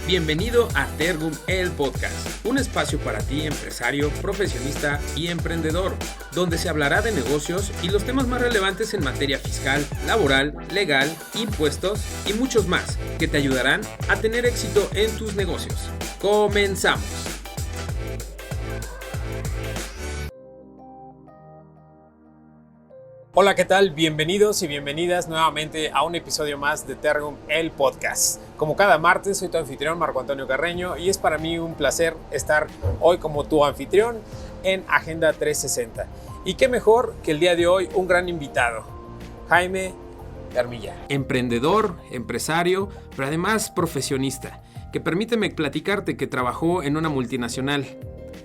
Bienvenido a Tergum, el podcast, un espacio para ti, empresario, profesionista y emprendedor, donde se hablará de negocios y los temas más relevantes en materia fiscal, laboral, legal, impuestos y muchos más, que te ayudarán a tener éxito en tus negocios. ¡Comenzamos! Hola, ¿qué tal? Bienvenidos y bienvenidas nuevamente a un episodio más de Tergum, el podcast. Como cada martes, soy tu anfitrión Marco Antonio Carreño y es para mí un placer estar hoy como tu anfitrión en Agenda 360. Y qué mejor que el día de hoy un gran invitado, Jaime Garmilla. Emprendedor, empresario, pero además profesionista, que permíteme platicarte que trabajó en una multinacional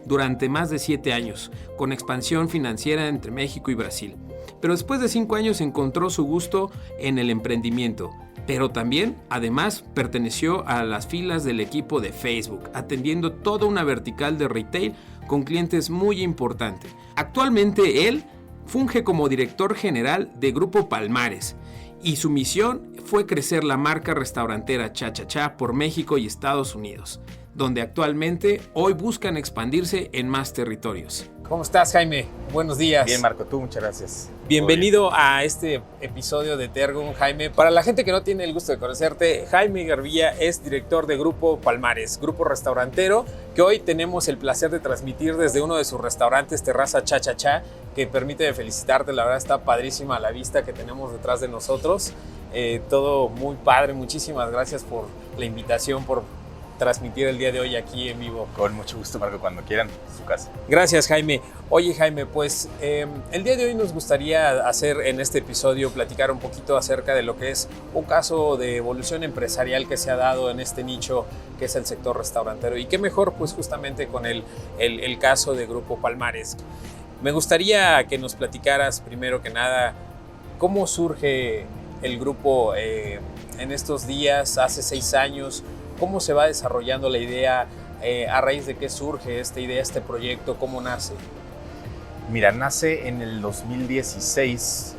durante más de 7 años, con expansión financiera entre México y Brasil. Pero después de 5 años encontró su gusto en el emprendimiento, pero también, además, perteneció a las filas del equipo de Facebook, atendiendo toda una vertical de retail con clientes muy importantes. Actualmente él funge como director general de Grupo Palmares y su misión fue crecer la marca restaurantera Cha Cha Cha por México y Estados Unidos, donde actualmente hoy buscan expandirse en más territorios. ¿Cómo estás, Jaime? Buenos días. Bien, Marco, tú, muchas gracias. Bienvenido a este episodio de Tergum, Jaime. Para la gente que no tiene el gusto de conocerte, Jaime Garmilla es director de Grupo Palmares, grupo restaurantero, que hoy tenemos el placer de transmitir desde uno de sus restaurantes, Terraza Cha Cha Cha, que permite felicitarte, la verdad está padrísima la vista que tenemos detrás de nosotros. Todo muy padre, muchísimas gracias por la invitación, por transmitir el día de hoy aquí en vivo. Con mucho gusto, Marco, cuando quieran, su casa. Gracias, Jaime. Oye, Jaime, pues el día de hoy nos gustaría hacer en este episodio, platicar un poquito acerca de lo que es un caso de evolución empresarial que se ha dado en este nicho que es el sector restaurantero. Y qué mejor, pues justamente con el caso de Grupo Palmares. Me gustaría que nos platicaras primero que nada cómo surge el grupo en estos días, hace 6 años, cómo se va desarrollando la idea, a raíz de qué surge esta idea, este proyecto, cómo nace. Mira, nace en el 2016,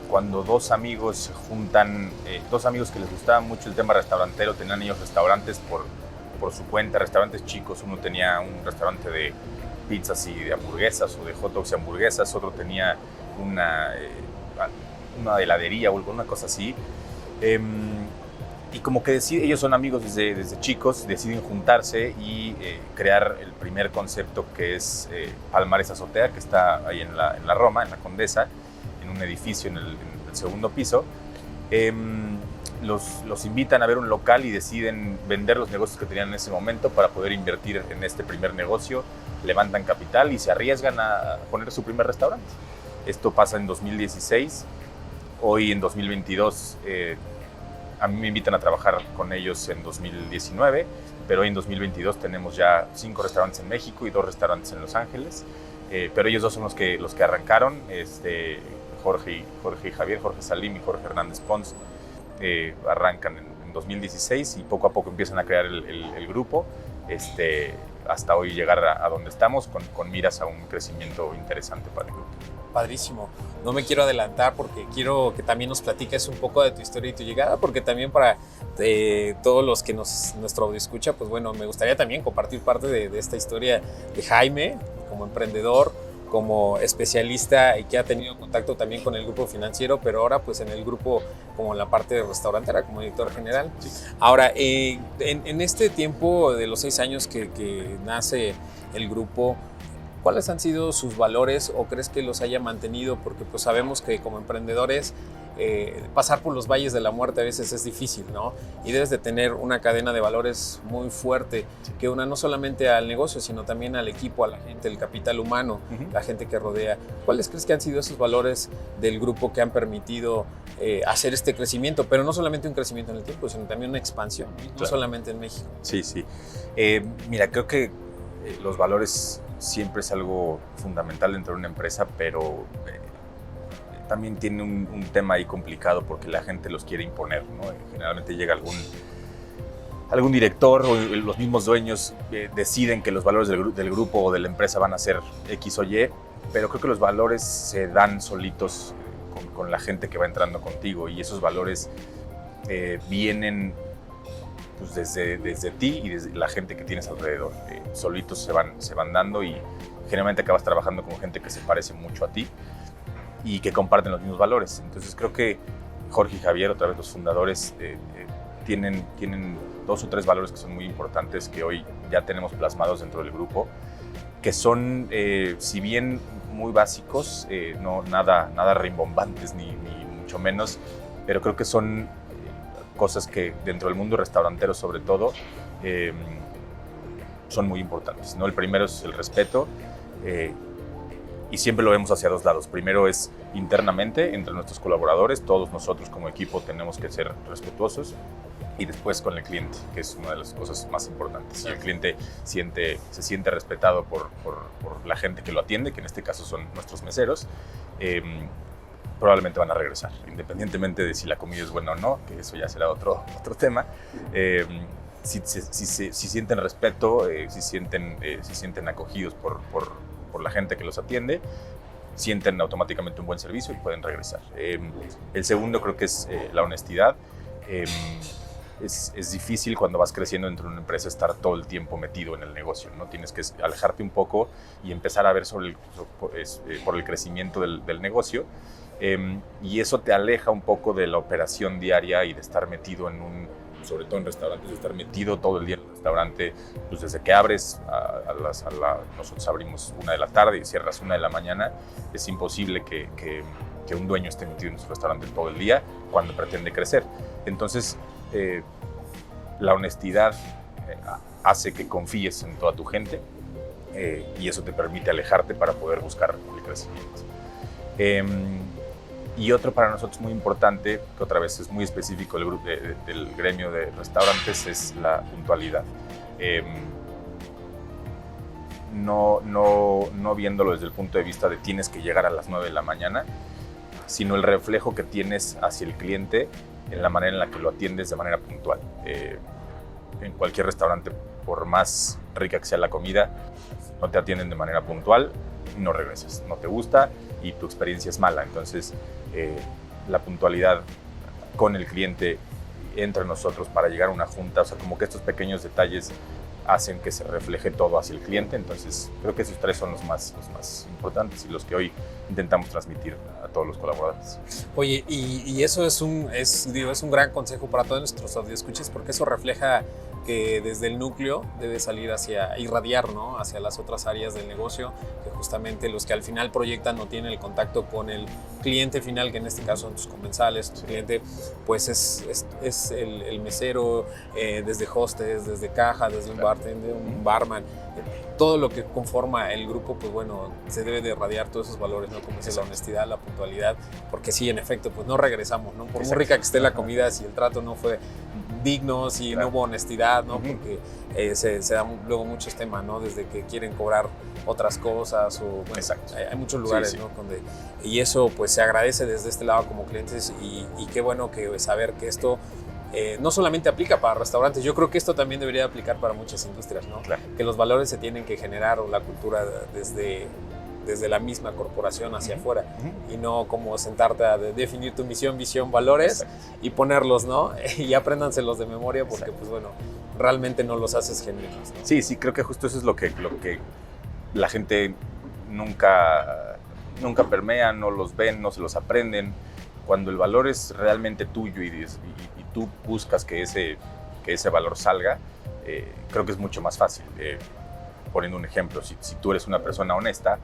cuando dos amigos se juntan, dos amigos que les gustaba mucho el tema restaurantero, tenían ellos restaurantes por su cuenta, restaurantes chicos. Uno tenía un restaurante de pizzas y de hamburguesas o de hot dogs y hamburguesas, otro tenía una heladería o alguna cosa así. Y como que ellos son amigos desde chicos, deciden juntarse y crear el primer concepto que es Palmares Azotea, que está ahí en la Roma, en la Condesa, en un edificio en el segundo piso. Los invitan a ver un local y deciden vender los negocios que tenían en ese momento para poder invertir en este primer negocio, levantan capital y se arriesgan a poner su primer restaurante. Esto pasa en 2016, hoy en 2022 a mí me invitan a trabajar con ellos en 2019, pero hoy en 2022 tenemos ya 5 restaurantes en México y 2 restaurantes en Los Ángeles. Pero ellos dos son los que arrancaron, Jorge y Javier, Jorge Salim y Jorge Hernández Pons, arrancan en 2016 y poco a poco empiezan a crear el grupo, hasta hoy llegar a donde estamos con miras a un crecimiento interesante para el grupo. Padrísimo. No me quiero adelantar porque quiero que también nos platiques un poco de tu historia y tu llegada, porque también para todos los que nuestro audio escucha, pues bueno, me gustaría también compartir parte de esta historia de Jaime como emprendedor, como especialista y que ha tenido contacto también con el grupo financiero, pero ahora pues en el grupo como en la parte restaurantera como director general. Sí. Ahora, en este tiempo de los 6 años que nace el grupo, ¿cuáles han sido sus valores o crees que los haya mantenido? Porque pues sabemos que como emprendedores pasar por los valles de la muerte a veces es difícil, ¿no? Y debes de tener una cadena de valores muy fuerte que una no solamente al negocio, sino también al equipo, a la gente, el capital humano, la gente que rodea. ¿Cuáles crees que han sido esos valores del grupo que han permitido hacer este crecimiento? Pero no solamente un crecimiento en el tiempo, sino también una expansión, ¿no? Claro. Solamente en México. Sí. Mira, creo que los valores siempre es algo fundamental dentro de una empresa, pero también tiene un tema ahí complicado porque la gente los quiere imponer, ¿no? Generalmente llega algún director o los mismos dueños deciden que los valores del grupo o de la empresa van a ser X o Y, pero creo que los valores se dan solitos con la gente que va entrando contigo, y esos valores vienen pues desde ti y desde la gente que tienes alrededor. Solitos se van dando y generalmente acabas trabajando con gente que se parece mucho a ti y que comparten los mismos valores. Entonces creo que Jorge y Javier, otra vez los fundadores, tienen 2 o 3 valores que son muy importantes que hoy ya tenemos plasmados dentro del grupo, que son, si bien muy básicos, no nada rimbombantes ni mucho menos, pero creo que son cosas que dentro del mundo restaurantero sobre todo son muy importantes, ¿no? El primero es el respeto, y siempre lo vemos hacia 2 lados. Primero es internamente, entre nuestros colaboradores, todos nosotros como equipo tenemos que ser respetuosos, y después con el cliente, que es una de las cosas más importantes. Si el cliente se siente respetado por la gente que lo atiende, que en este caso son nuestros meseros, probablemente van a regresar, independientemente de si la comida es buena o no, que eso ya será otro tema. Si sienten respeto, si sienten acogidos por la gente que los atiende, sienten automáticamente un buen servicio y pueden regresar. El segundo creo que es la honestidad. Es difícil cuando vas creciendo dentro de una empresa estar todo el tiempo metido en el negocio, ¿no? Tienes que alejarte un poco y empezar a ver por el crecimiento del negocio, y eso te aleja un poco de la operación diaria y de estar metido sobre todo en restaurantes, de estar metido todo el día en el restaurante, pues desde que abres nosotros abrimos 1 de la tarde y cierras 1 de la mañana. Es imposible que un dueño esté metido en su restaurante todo el día cuando pretende crecer. Entonces, la honestidad hace que confíes en toda tu gente, y eso te permite alejarte para poder buscar el crecimiento. Y otro para nosotros muy importante, que otra vez es muy específico del gremio de restaurantes, es la puntualidad. No viéndolo desde el punto de vista de tienes que llegar a las 9 de la mañana, sino el reflejo que tienes hacia el cliente en la manera en la que lo atiendes de manera puntual. En cualquier restaurante, por más rica que sea la comida, no te atienden de manera puntual, no regresas, no te gusta y tu experiencia es mala. Entonces, la puntualidad con el cliente, entre nosotros, para llegar a una junta, o sea, como que estos pequeños detalles hacen que se refleje todo hacia el cliente. Entonces, creo que esos 3 son los más importantes y los que hoy intentamos transmitir a todos los colaboradores. Oye, y eso es un gran consejo para todos nuestros audioscuchas, porque eso refleja que desde el núcleo debe salir irradiar, ¿no? Hacia las otras áreas del negocio, que justamente los que al final proyectan no tienen el contacto con el cliente final, que en este caso son tus comensales. Tu cliente pues es el mesero, desde hostess, desde caja, desde un bartender, un barman. Todo lo que conforma el grupo, pues bueno, se debe de irradiar todos esos valores, ¿no? Como es la honestidad, la puntualidad, porque sí, en efecto, pues no regresamos, ¿no? Por muy rica que esté la comida, si el trato no fue digno, si no hubo honestidad, ¿no? Porque se dan luego muchos temas, ¿no? Desde que quieren cobrar otras cosas, o bueno, hay muchos lugares, ¿no? Y eso pues se agradece desde este lado como clientes, y qué bueno que saber que esto no solamente aplica para restaurantes. Yo creo que esto también debería aplicar para muchas industrias, ¿no? Claro. Que los valores se tienen que generar, o la cultura desde la misma corporación hacia afuera, y no como sentarte a definir tu misión, visión, valores y ponerlos, ¿no? Y apréndanselos de memoria, porque pues bueno, realmente no los haces genuinos, ¿no? Sí, creo que justo eso es lo que la gente nunca permea, no los ven, no se los aprenden. Cuando el valor es realmente tuyo y tú buscas que ese valor salga, creo que es mucho más fácil. Poniendo un ejemplo, si tú eres una persona honesta,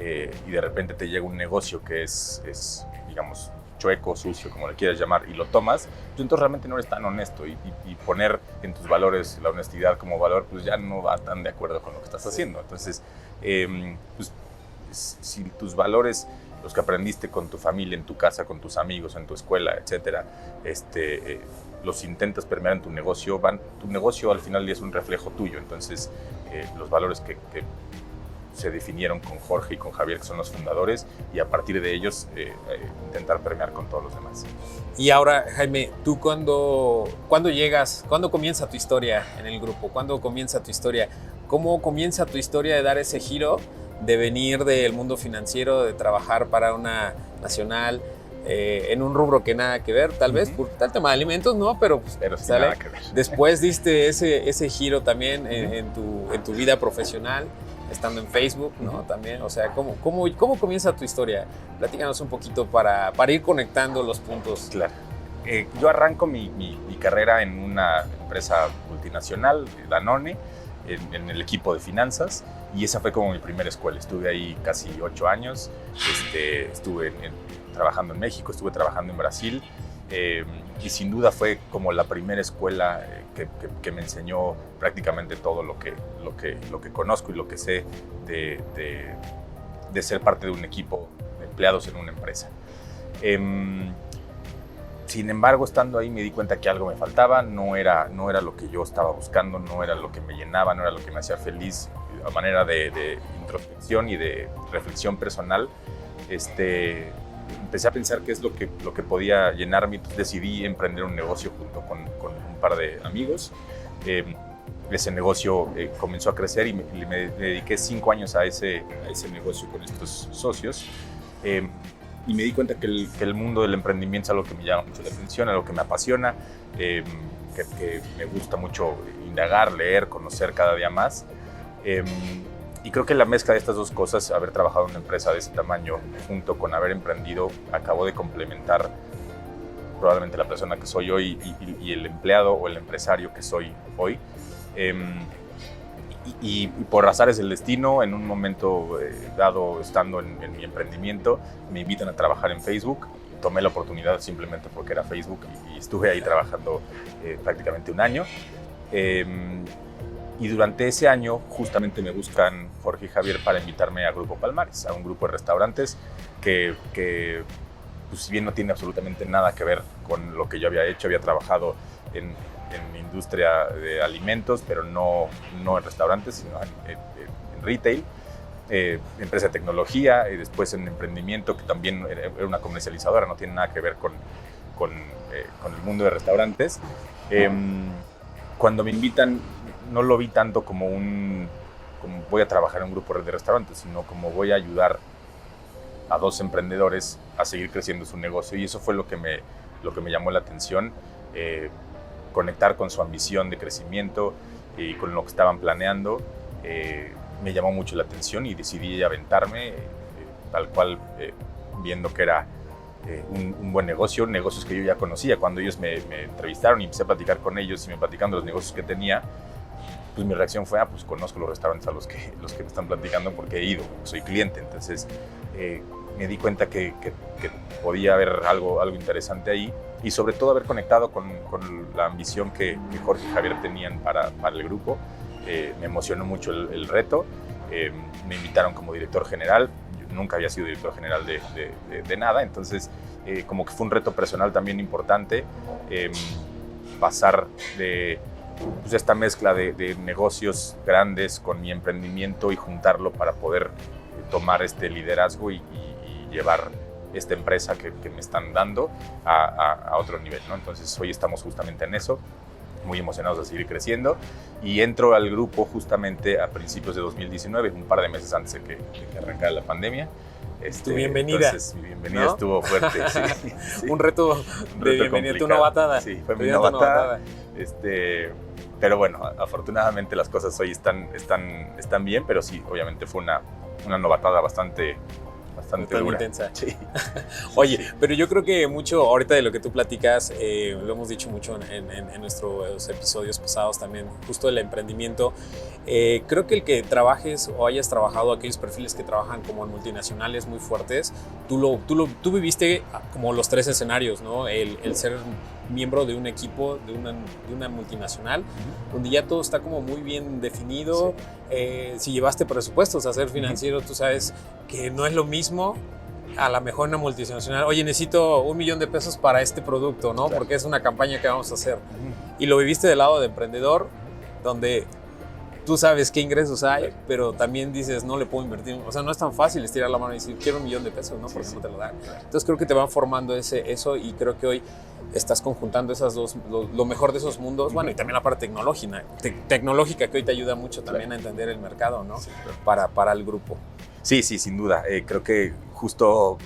y de repente te llega un negocio que es digamos, chueco, sucio, como le quieras llamar, y lo tomas, tú entonces realmente no eres tan honesto, y poner en tus valores la honestidad como valor, pues ya no va tan de acuerdo con lo que estás haciendo. Entonces, pues, si tus valores, los que aprendiste con tu familia, en tu casa, con tus amigos, en tu escuela, etcétera, los intentas permear en tu negocio al final del día es un reflejo tuyo. Entonces, los valores que se definieron con Jorge y con Javier, que son los fundadores, y a partir de ellos intentar permear con todos los demás. Y ahora, Jaime, ¿tú cuándo llegas, cuándo comienza tu historia en el grupo? ¿Cuándo comienza tu historia? ¿Cómo comienza tu historia de dar ese giro, de venir del mundo financiero, de trabajar para una nacional, en un rubro que nada que ver, tal vez, por tal tema de alimentos, ¿no? Pero, pues, Pero sí, nada que ver. Después diste ese giro también en tu vida profesional, estando en Facebook, ¿no? También, o sea, ¿cómo comienza tu historia? Platícanos un poquito para ir conectando los puntos. Claro. Yo arranco mi carrera en una empresa multinacional, Danone, en el equipo de finanzas, y esa fue como mi primera escuela. Estuve ahí casi 8 años, estuve trabajando en México, estuve trabajando en Brasil, y sin duda fue como la primera escuela que me enseñó prácticamente todo lo que conozco y lo que sé de ser parte de un equipo de empleados en una empresa. Sin embargo, estando ahí me di cuenta que algo me faltaba, no era lo que yo estaba buscando, no era lo que me llenaba, no era lo que me hacía feliz. A manera de introspección y de reflexión personal, empecé a pensar qué es lo que podía llenarme. Entonces decidí emprender un negocio junto con un par de amigos. Ese negocio comenzó a crecer y me dediqué 5 años a ese negocio con estos socios. Y me di cuenta que el mundo del emprendimiento es algo que me llama mucho la atención, algo que me apasiona, que me gusta mucho indagar, leer, conocer cada día más. Y creo que la mezcla de estas dos cosas, haber trabajado en una empresa de ese tamaño junto con haber emprendido, acabó de complementar probablemente la persona que soy hoy y el empleado o el empresario que soy hoy. Y por azares del destino, en un momento dado, estando en mi emprendimiento, me invitan a trabajar en Facebook. Tomé la oportunidad simplemente porque era Facebook y estuve ahí trabajando prácticamente 1 año. Y durante ese año justamente me buscan Jorge y Javier para invitarme a Grupo Palmares, a un grupo de restaurantes que pues, si bien no tiene absolutamente nada que ver con lo que yo había hecho, había trabajado en industria de alimentos, pero no en restaurantes, sino en retail, empresa de tecnología, y después en emprendimiento, que también era una comercializadora, no tiene nada que ver con el mundo de restaurantes. Cuando me invitan, no lo vi tanto como voy a trabajar en un grupo de restaurantes, sino como voy a ayudar a 2 emprendedores a seguir creciendo su negocio, y eso fue lo que me llamó la atención. Conectar con su ambición de crecimiento y con lo que estaban planeando, me llamó mucho la atención y decidí aventarme, tal cual, viendo que era un buen negocio, negocios que yo ya conocía. Cuando ellos me entrevistaron y empecé a platicar con ellos y me platicando los negocios que tenía, pues mi reacción fue, pues conozco los restaurantes a los que me están platicando porque he ido, soy cliente. Entonces me di cuenta que podía haber algo interesante ahí, y sobre todo haber conectado con la ambición que Jorge y Javier tenían para el grupo. Me emocionó mucho el reto. Me invitaron como director general. Yo nunca había sido director general de nada, entonces como que fue un reto personal también importante, pasar de pues, esta mezcla de negocios grandes con mi emprendimiento y juntarlo para poder tomar este liderazgo y llevar esta empresa que me están dando a otro nivel, ¿no? Entonces hoy estamos justamente en eso, muy emocionados de seguir creciendo, y entro al grupo justamente a principios de 2019, un par de meses antes de que arrancara la pandemia. Tu bienvenida. Entonces mi bienvenida, ¿no? Estuvo fuerte, sí, sí. Un reto de bienvenida, tu novatada. Sí, fue mi novatada. Pero bueno, afortunadamente las cosas hoy están bien, pero sí, obviamente fue una novatada bastante dura. Intensa. Sí. Oye, pero yo creo que mucho ahorita de lo que tú platicas, lo hemos dicho mucho en nuestros episodios pasados también, justo el emprendimiento. Creo que el que trabajes o hayas trabajado aquellos perfiles que trabajan como en multinacionales muy fuertes, tú viviste como los 3 escenarios, ¿no? El ser miembro de un equipo, de una multinacional, donde ya todo está como muy bien definido. Sí. Si llevaste presupuestos a ser financiero, tú sabes que no es lo mismo a lo mejor una multinacional. Oye, necesito $1,000,000 para este producto, ¿no? Claro. Porque es una campaña que vamos a hacer. Y lo viviste del lado de emprendedor, donde tú sabes qué ingresos hay, pero también dices, no le puedo invertir. O sea, no es tan fácil estirar la mano y decir, quiero $1,000,000, ¿no? Porque no te lo dan. Claro. Entonces creo que te van formando eso, y creo que hoy estás conjuntando esas dos, lo mejor de esos mundos. Bueno, y también la parte tecnológica que hoy te ayuda mucho también a entender el mercado, ¿no? Sí, claro. Para el grupo. Sí, sin duda. Creo que justo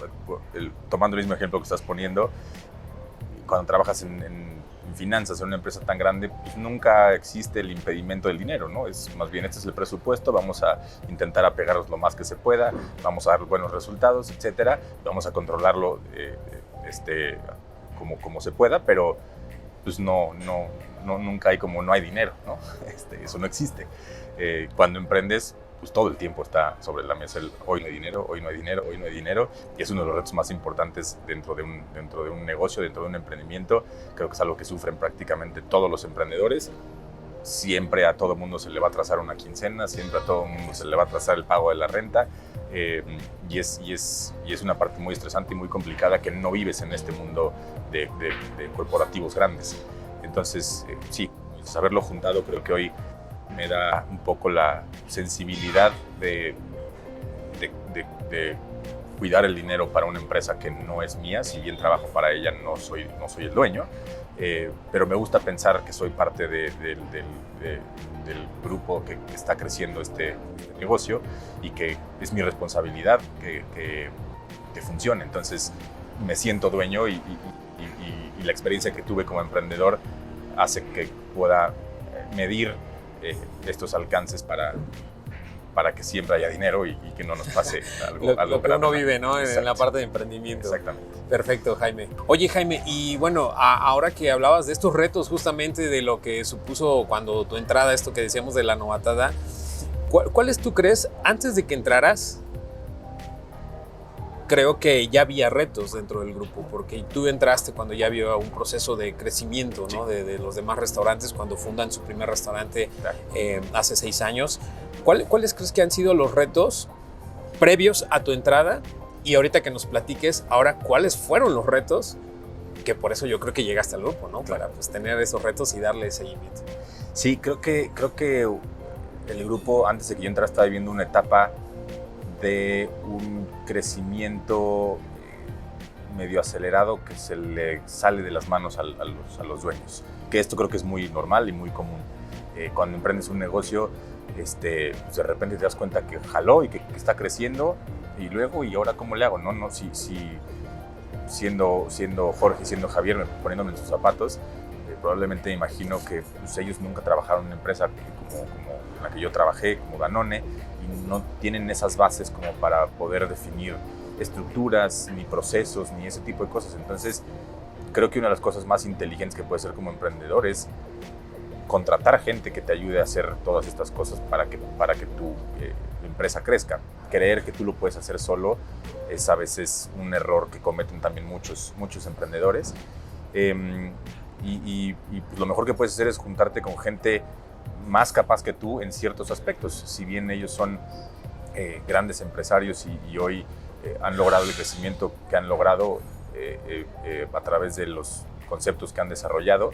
tomando el mismo ejemplo que estás poniendo, cuando trabajas en finanzas en una empresa tan grande, pues nunca existe el impedimento del dinero, ¿no? Es más bien, este es el presupuesto, vamos a intentar apegarnos lo más que se pueda, vamos a dar buenos resultados, etcétera, vamos a controlarlo como se pueda, pero pues nunca hay como no hay dinero, ¿no? Eso no existe. Cuando emprendes, pues todo el tiempo está sobre la mesa el hoy no hay dinero, hoy no hay dinero, hoy no hay dinero, y es uno de los retos más importantes dentro de un negocio, dentro de un emprendimiento. Creo que es algo que sufren prácticamente todos los emprendedores. Siempre a todo mundo se le va a atrasar una quincena, siempre a todo mundo se le va a atrasar el pago de la renta, y es una parte muy estresante y muy complicada que no vives en este mundo de corporativos grandes. Entonces, sí, saberlo juntado creo que hoy me da un poco la sensibilidad de cuidar el dinero para una empresa que no es mía. Si bien trabajo para ella, no soy el dueño, pero me gusta pensar que soy parte del grupo que está creciendo este negocio y que es mi responsabilidad que funcione. Entonces me siento dueño y la experiencia que tuve como emprendedor hace que pueda medir estos alcances para que siempre haya dinero y que no nos pase algo. Lo que uno vive, ¿no? En la parte de emprendimiento. Exactamente. Perfecto, Jaime. Oye, Jaime, y bueno, ahora que hablabas de estos retos, justamente de lo que supuso cuando tu entrada, esto que decíamos de la novatada, ¿cuáles tú crees, antes de que entraras, creo que ya había retos dentro del grupo, porque tú entraste cuando ya había un proceso de crecimiento, ¿no? De los demás restaurantes, cuando fundan su primer restaurante hace 6 años. ¿Cuáles crees que han sido los retos previos a tu entrada? Y ahorita que nos platiques, ahora, ¿cuáles fueron los retos? Que por eso yo creo que llegaste al grupo, ¿no? Para pues, tener esos retos y darle seguimiento. Sí, creo que el grupo, antes de que yo entrara, estaba viviendo una etapa de un crecimiento medio acelerado que se le sale de las manos a los dueños. Que esto creo que es muy normal y muy común. Cuando emprendes un negocio, pues de repente te das cuenta que jaló y que está creciendo, y luego, ¿y ahora cómo le hago? No, si siendo Jorge y siendo Javier, poniéndome en sus zapatos, probablemente me imagino que pues, ellos nunca trabajaron en una empresa como en la que yo trabajé, como Danone, y no tienen esas bases como para poder definir estructuras, ni procesos, ni ese tipo de cosas. Entonces, creo que una de las cosas más inteligentes que puedes hacer como emprendedor es contratar gente que te ayude a hacer todas estas cosas para que tu empresa crezca. Creer que tú lo puedes hacer solo es a veces un error que cometen también muchos emprendedores. Y pues lo mejor que puedes hacer es juntarte con gente más capaz que tú en ciertos aspectos. Si bien ellos son grandes empresarios y hoy han logrado el crecimiento que han logrado a través de los conceptos que han desarrollado,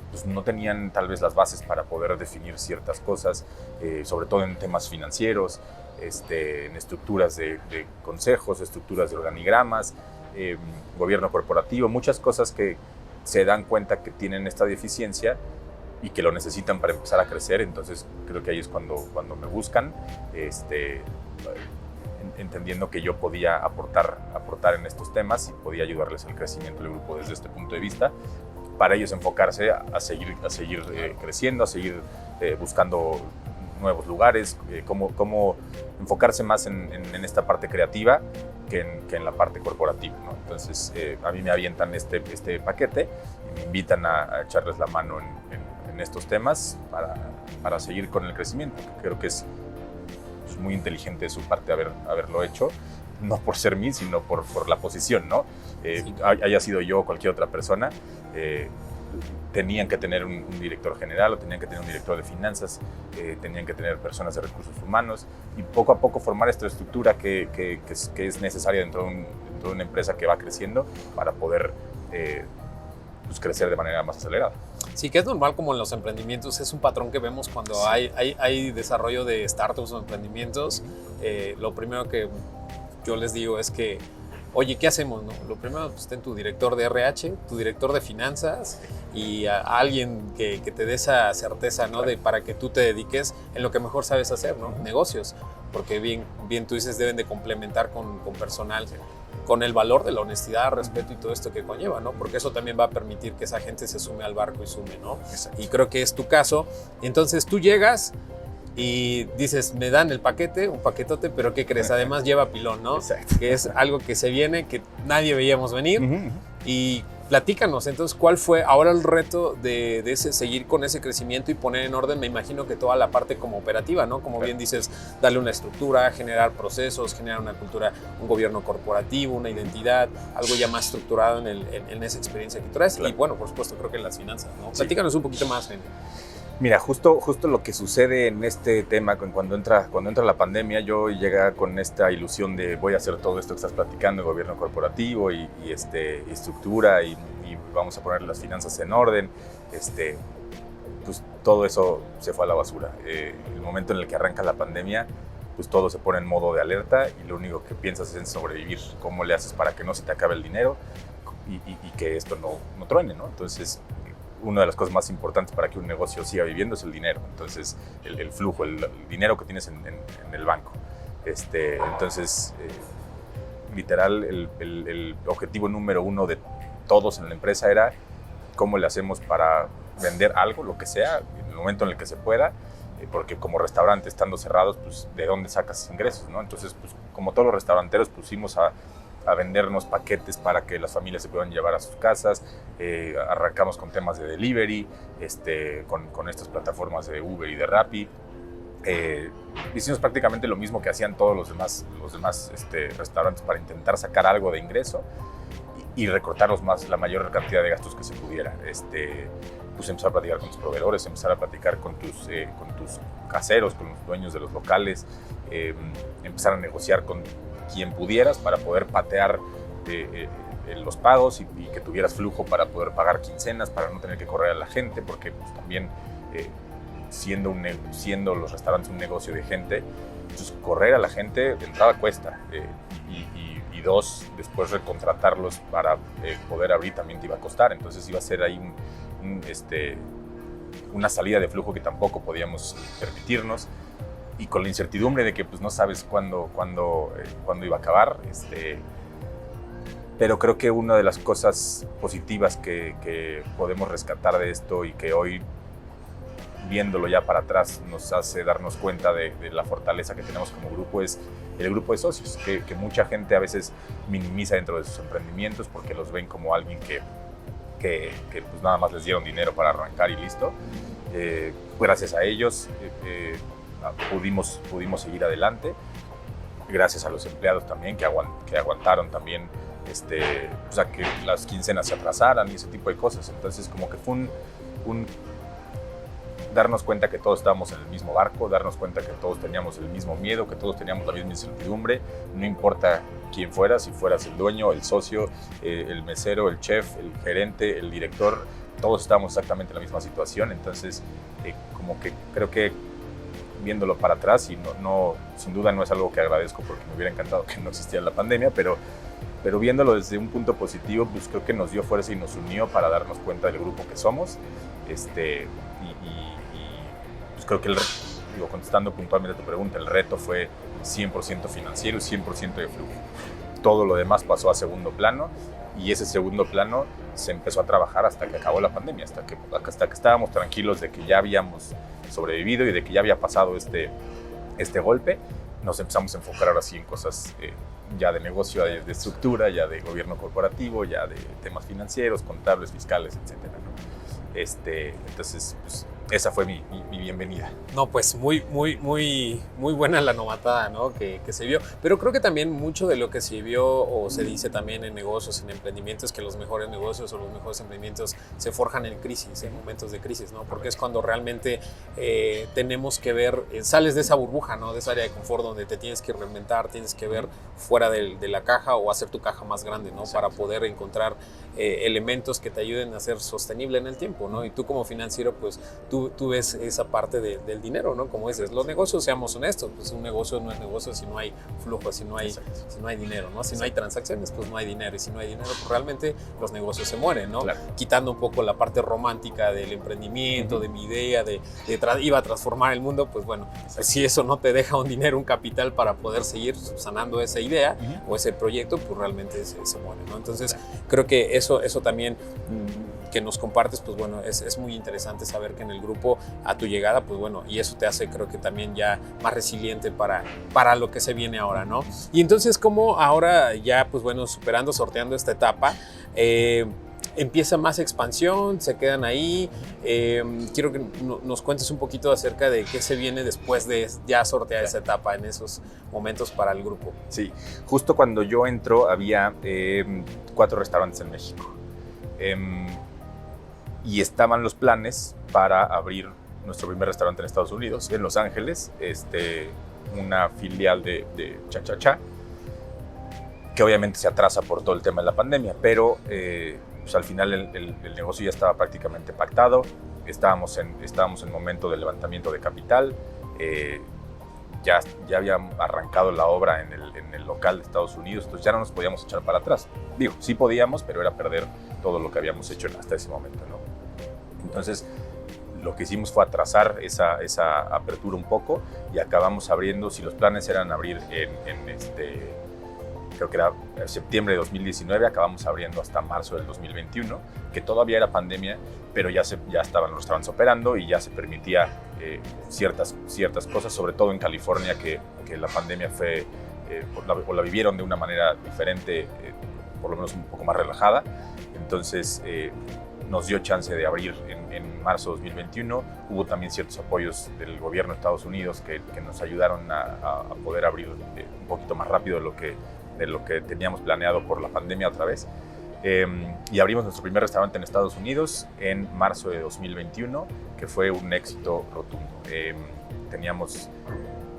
pues no tenían tal vez las bases para poder definir ciertas cosas, sobre todo en temas financieros, en estructuras de consejos, estructuras de organigramas, gobierno corporativo, muchas cosas que se dan cuenta que tienen esta deficiencia y que lo necesitan para empezar a crecer. Entonces creo que ahí es cuando me buscan, entendiendo que yo podía aportar en estos temas y podía ayudarles al crecimiento del grupo desde este punto de vista, para ellos enfocarse a seguir creciendo, a seguir buscando nuevos lugares, cómo enfocarse más en esta parte creativa que en la parte corporativa, ¿no? Entonces, a mí me avientan este paquete y me invitan a echarles la mano en estos temas para seguir con el crecimiento. Creo que es muy inteligente de su parte haberlo hecho, no por ser mí, sino por la posición, ¿no? Sí. Haya sido yo o cualquier otra persona, tenían que tener un director general o tenían que tener un director de finanzas, tenían que tener personas de recursos humanos y poco a poco formar esta estructura que es necesaria dentro de una empresa que va creciendo para poder pues crecer de manera más acelerada. Sí, que es normal como en los emprendimientos, es un patrón que vemos cuando sí. hay desarrollo de startups o emprendimientos. Lo primero que yo les digo es que, oye, ¿qué hacemos? No? Lo primero, pues ten tu director de RH, tu director de finanzas y a alguien que te dé esa certeza, ¿no? Para que tú te dediques en lo que mejor sabes hacer, ¿no? Negocios. porque bien tú dices, deben de complementar con personal, con el valor de la honestidad, respeto y todo esto que conlleva, ¿no? Porque eso también va a permitir que esa gente se sume al barco y sume, ¿no? Exacto. Y creo que es tu caso. Entonces tú llegas y dices, me dan el paquete, un paquetote, pero ¿qué crees? Además lleva pilón, ¿no? Exacto. Que es algo que se viene, que nadie veíamos venir. Uh-huh. Y platícanos, entonces, ¿cuál fue ahora el reto de ese, seguir con ese crecimiento y poner en orden? Me imagino que toda la parte como operativa, ¿no? Como bien dices, darle una estructura, generar procesos, generar una cultura, un gobierno corporativo, una identidad, algo ya más estructurado en esa experiencia que traes. Claro. Y bueno, por supuesto, creo que en las finanzas, ¿no? Sí. Platícanos un poquito más, Henry. Mira, justo lo que sucede en este tema, cuando entra la pandemia, yo llegué con esta ilusión de voy a hacer todo esto que estás platicando, gobierno corporativo y estructura y vamos a poner las finanzas en orden. Pues todo eso se fue a la basura. El momento en el que arranca la pandemia, pues todo se pone en modo de alerta y lo único que piensas es en sobrevivir. ¿Cómo le haces para que no se te acabe el dinero y que esto no truene, ¿no? Entonces, una de las cosas más importantes para que un negocio siga viviendo es el dinero. Entonces, el flujo, el dinero que tienes en el banco. Entonces, literal, el objetivo número uno de todos en la empresa era cómo le hacemos para vender algo, lo que sea, en el momento en el que se pueda, porque como restaurante, estando cerrados, pues, ¿de dónde sacas ingresos, no? Entonces, pues, como todos los restauranteros, pusimos a vendernos paquetes para que las familias se puedan llevar a sus casas. Arrancamos con temas de delivery, con estas plataformas de Uber y de Rappi. Hicimos prácticamente lo mismo que hacían todos los demás restaurantes para intentar sacar algo de ingreso y recortarlos más, la mayor cantidad de gastos que se pudiera. Pues empezar a platicar con tus proveedores, empezar a platicar con tus caseros, con los dueños de los locales, empezar a negociar con quien pudieras para poder patear los pagos y que tuvieras flujo para poder pagar quincenas, para no tener que correr a la gente, porque pues, también siendo los restaurantes un negocio de gente, pues, correr a la gente de entrada cuesta y dos, después recontratarlos para poder abrir también te iba a costar. Entonces iba a ser ahí una salida de flujo que tampoco podíamos permitirnos. Y con la incertidumbre de que pues, no sabes cuándo iba a acabar. Pero creo que una de las cosas positivas que podemos rescatar de esto y que hoy, viéndolo ya para atrás, nos hace darnos cuenta de la fortaleza que tenemos como grupo es el grupo de socios, que mucha gente a veces minimiza dentro de sus emprendimientos porque los ven como alguien que pues, nada más les dieron dinero para arrancar y listo. Gracias a ellos pudimos seguir adelante, gracias a los empleados también que aguantaron también o sea, que las quincenas se atrasaran y ese tipo de cosas. Entonces como que fue un darnos cuenta que todos estábamos en el mismo barco, darnos cuenta que todos teníamos el mismo miedo, que todos teníamos la misma incertidumbre, no importa quién fueras, si fueras el dueño, el socio, el mesero, el chef, el gerente, el director, todos estábamos exactamente en la misma situación. Entonces como que creo que viéndolo para atrás, y no sin duda no es algo que agradezco porque me hubiera encantado que no existiera la pandemia, pero viéndolo desde un punto positivo, pues creo que nos dio fuerza y nos unió para darnos cuenta del grupo que somos. Pues creo que contestando puntualmente a tu pregunta, el reto fue 100% financiero y 100% de flujo. Todo lo demás pasó a segundo plano y ese segundo plano se empezó a trabajar hasta que acabó la pandemia, hasta que estábamos tranquilos de que ya habíamos sobrevivido y de que ya había pasado este golpe. Nos empezamos a enfocar ahora sí en cosas ya de negocio, de estructura, ya de gobierno corporativo, ya de temas financieros, contables, fiscales, etcétera, ¿no? Entonces, pues, esa fue mi bienvenida. No, pues muy buena la novatada, ¿no? que se vio. Pero creo que también mucho de lo que se vio o se dice también en negocios, en emprendimientos, que los mejores negocios o los mejores emprendimientos se forjan en crisis, en momentos de crisis, ¿no? Porque es cuando realmente tenemos que ver, sales de esa burbuja, ¿no? De esa área de confort donde te tienes que reinventar, tienes que ver fuera de la caja o hacer tu caja más grande, ¿no? Para poder encontrar elementos que te ayuden a ser sostenible en el tiempo, ¿no? Y tú como financiero, pues tú tú ves esa parte del dinero, ¿no? Como dices, los negocios, seamos honestos, pues un negocio no es negocio si no hay flujo, si no hay dinero, ¿no? Si no hay transacciones, pues no hay dinero. Y si no hay dinero, pues realmente los negocios se mueren, ¿no? Claro. Quitando un poco la parte romántica del emprendimiento, de mi idea, iba a transformar el mundo, pues bueno, pues si eso no te deja un dinero, un capital para poder seguir subsanando esa idea o ese proyecto, pues realmente se muere, ¿no? Entonces, creo que eso también que nos compartes, pues bueno, es muy interesante saber que en el grupo a tu llegada, pues bueno, y eso te hace, creo que también ya más resiliente para lo que se viene ahora, ¿no? Y entonces, ¿cómo ahora ya, pues bueno, sorteando esta etapa, empieza más expansión, se quedan ahí? Quiero que nos cuentes un poquito acerca de qué se viene después de ya sortear esa etapa en esos momentos para el grupo. Sí, justo cuando yo entro había 4 restaurantes en México. Y estaban los planes para abrir nuestro primer restaurante en Estados Unidos, en Los Ángeles, una filial de Cha Cha Cha, que obviamente se atrasa por todo el tema de la pandemia, pero pues al final el negocio ya estaba prácticamente pactado, estábamos en momento de levantamiento de capital, ya había arrancado la obra en el local de Estados Unidos, entonces ya no nos podíamos echar para atrás. Digo, sí podíamos, pero era perder todo lo que habíamos hecho hasta ese momento, ¿no? Entonces, lo que hicimos fue atrasar esa apertura un poco y acabamos abriendo, si los planes eran abrir creo que era septiembre de 2019, acabamos abriendo hasta marzo del 2021, que todavía era pandemia, pero ya estaban los restaurantes operando y ya se permitía ciertas cosas, sobre todo en California, que la pandemia fue, o la vivieron de una manera diferente, por lo menos un poco más relajada. Entonces nos dio chance de abrir en marzo de 2021. Hubo también ciertos apoyos del gobierno de Estados Unidos que nos ayudaron a poder abrir un poquito más rápido de lo que teníamos planeado por la pandemia otra vez. Y abrimos nuestro primer restaurante en Estados Unidos en marzo de 2021, que fue un éxito rotundo. Teníamos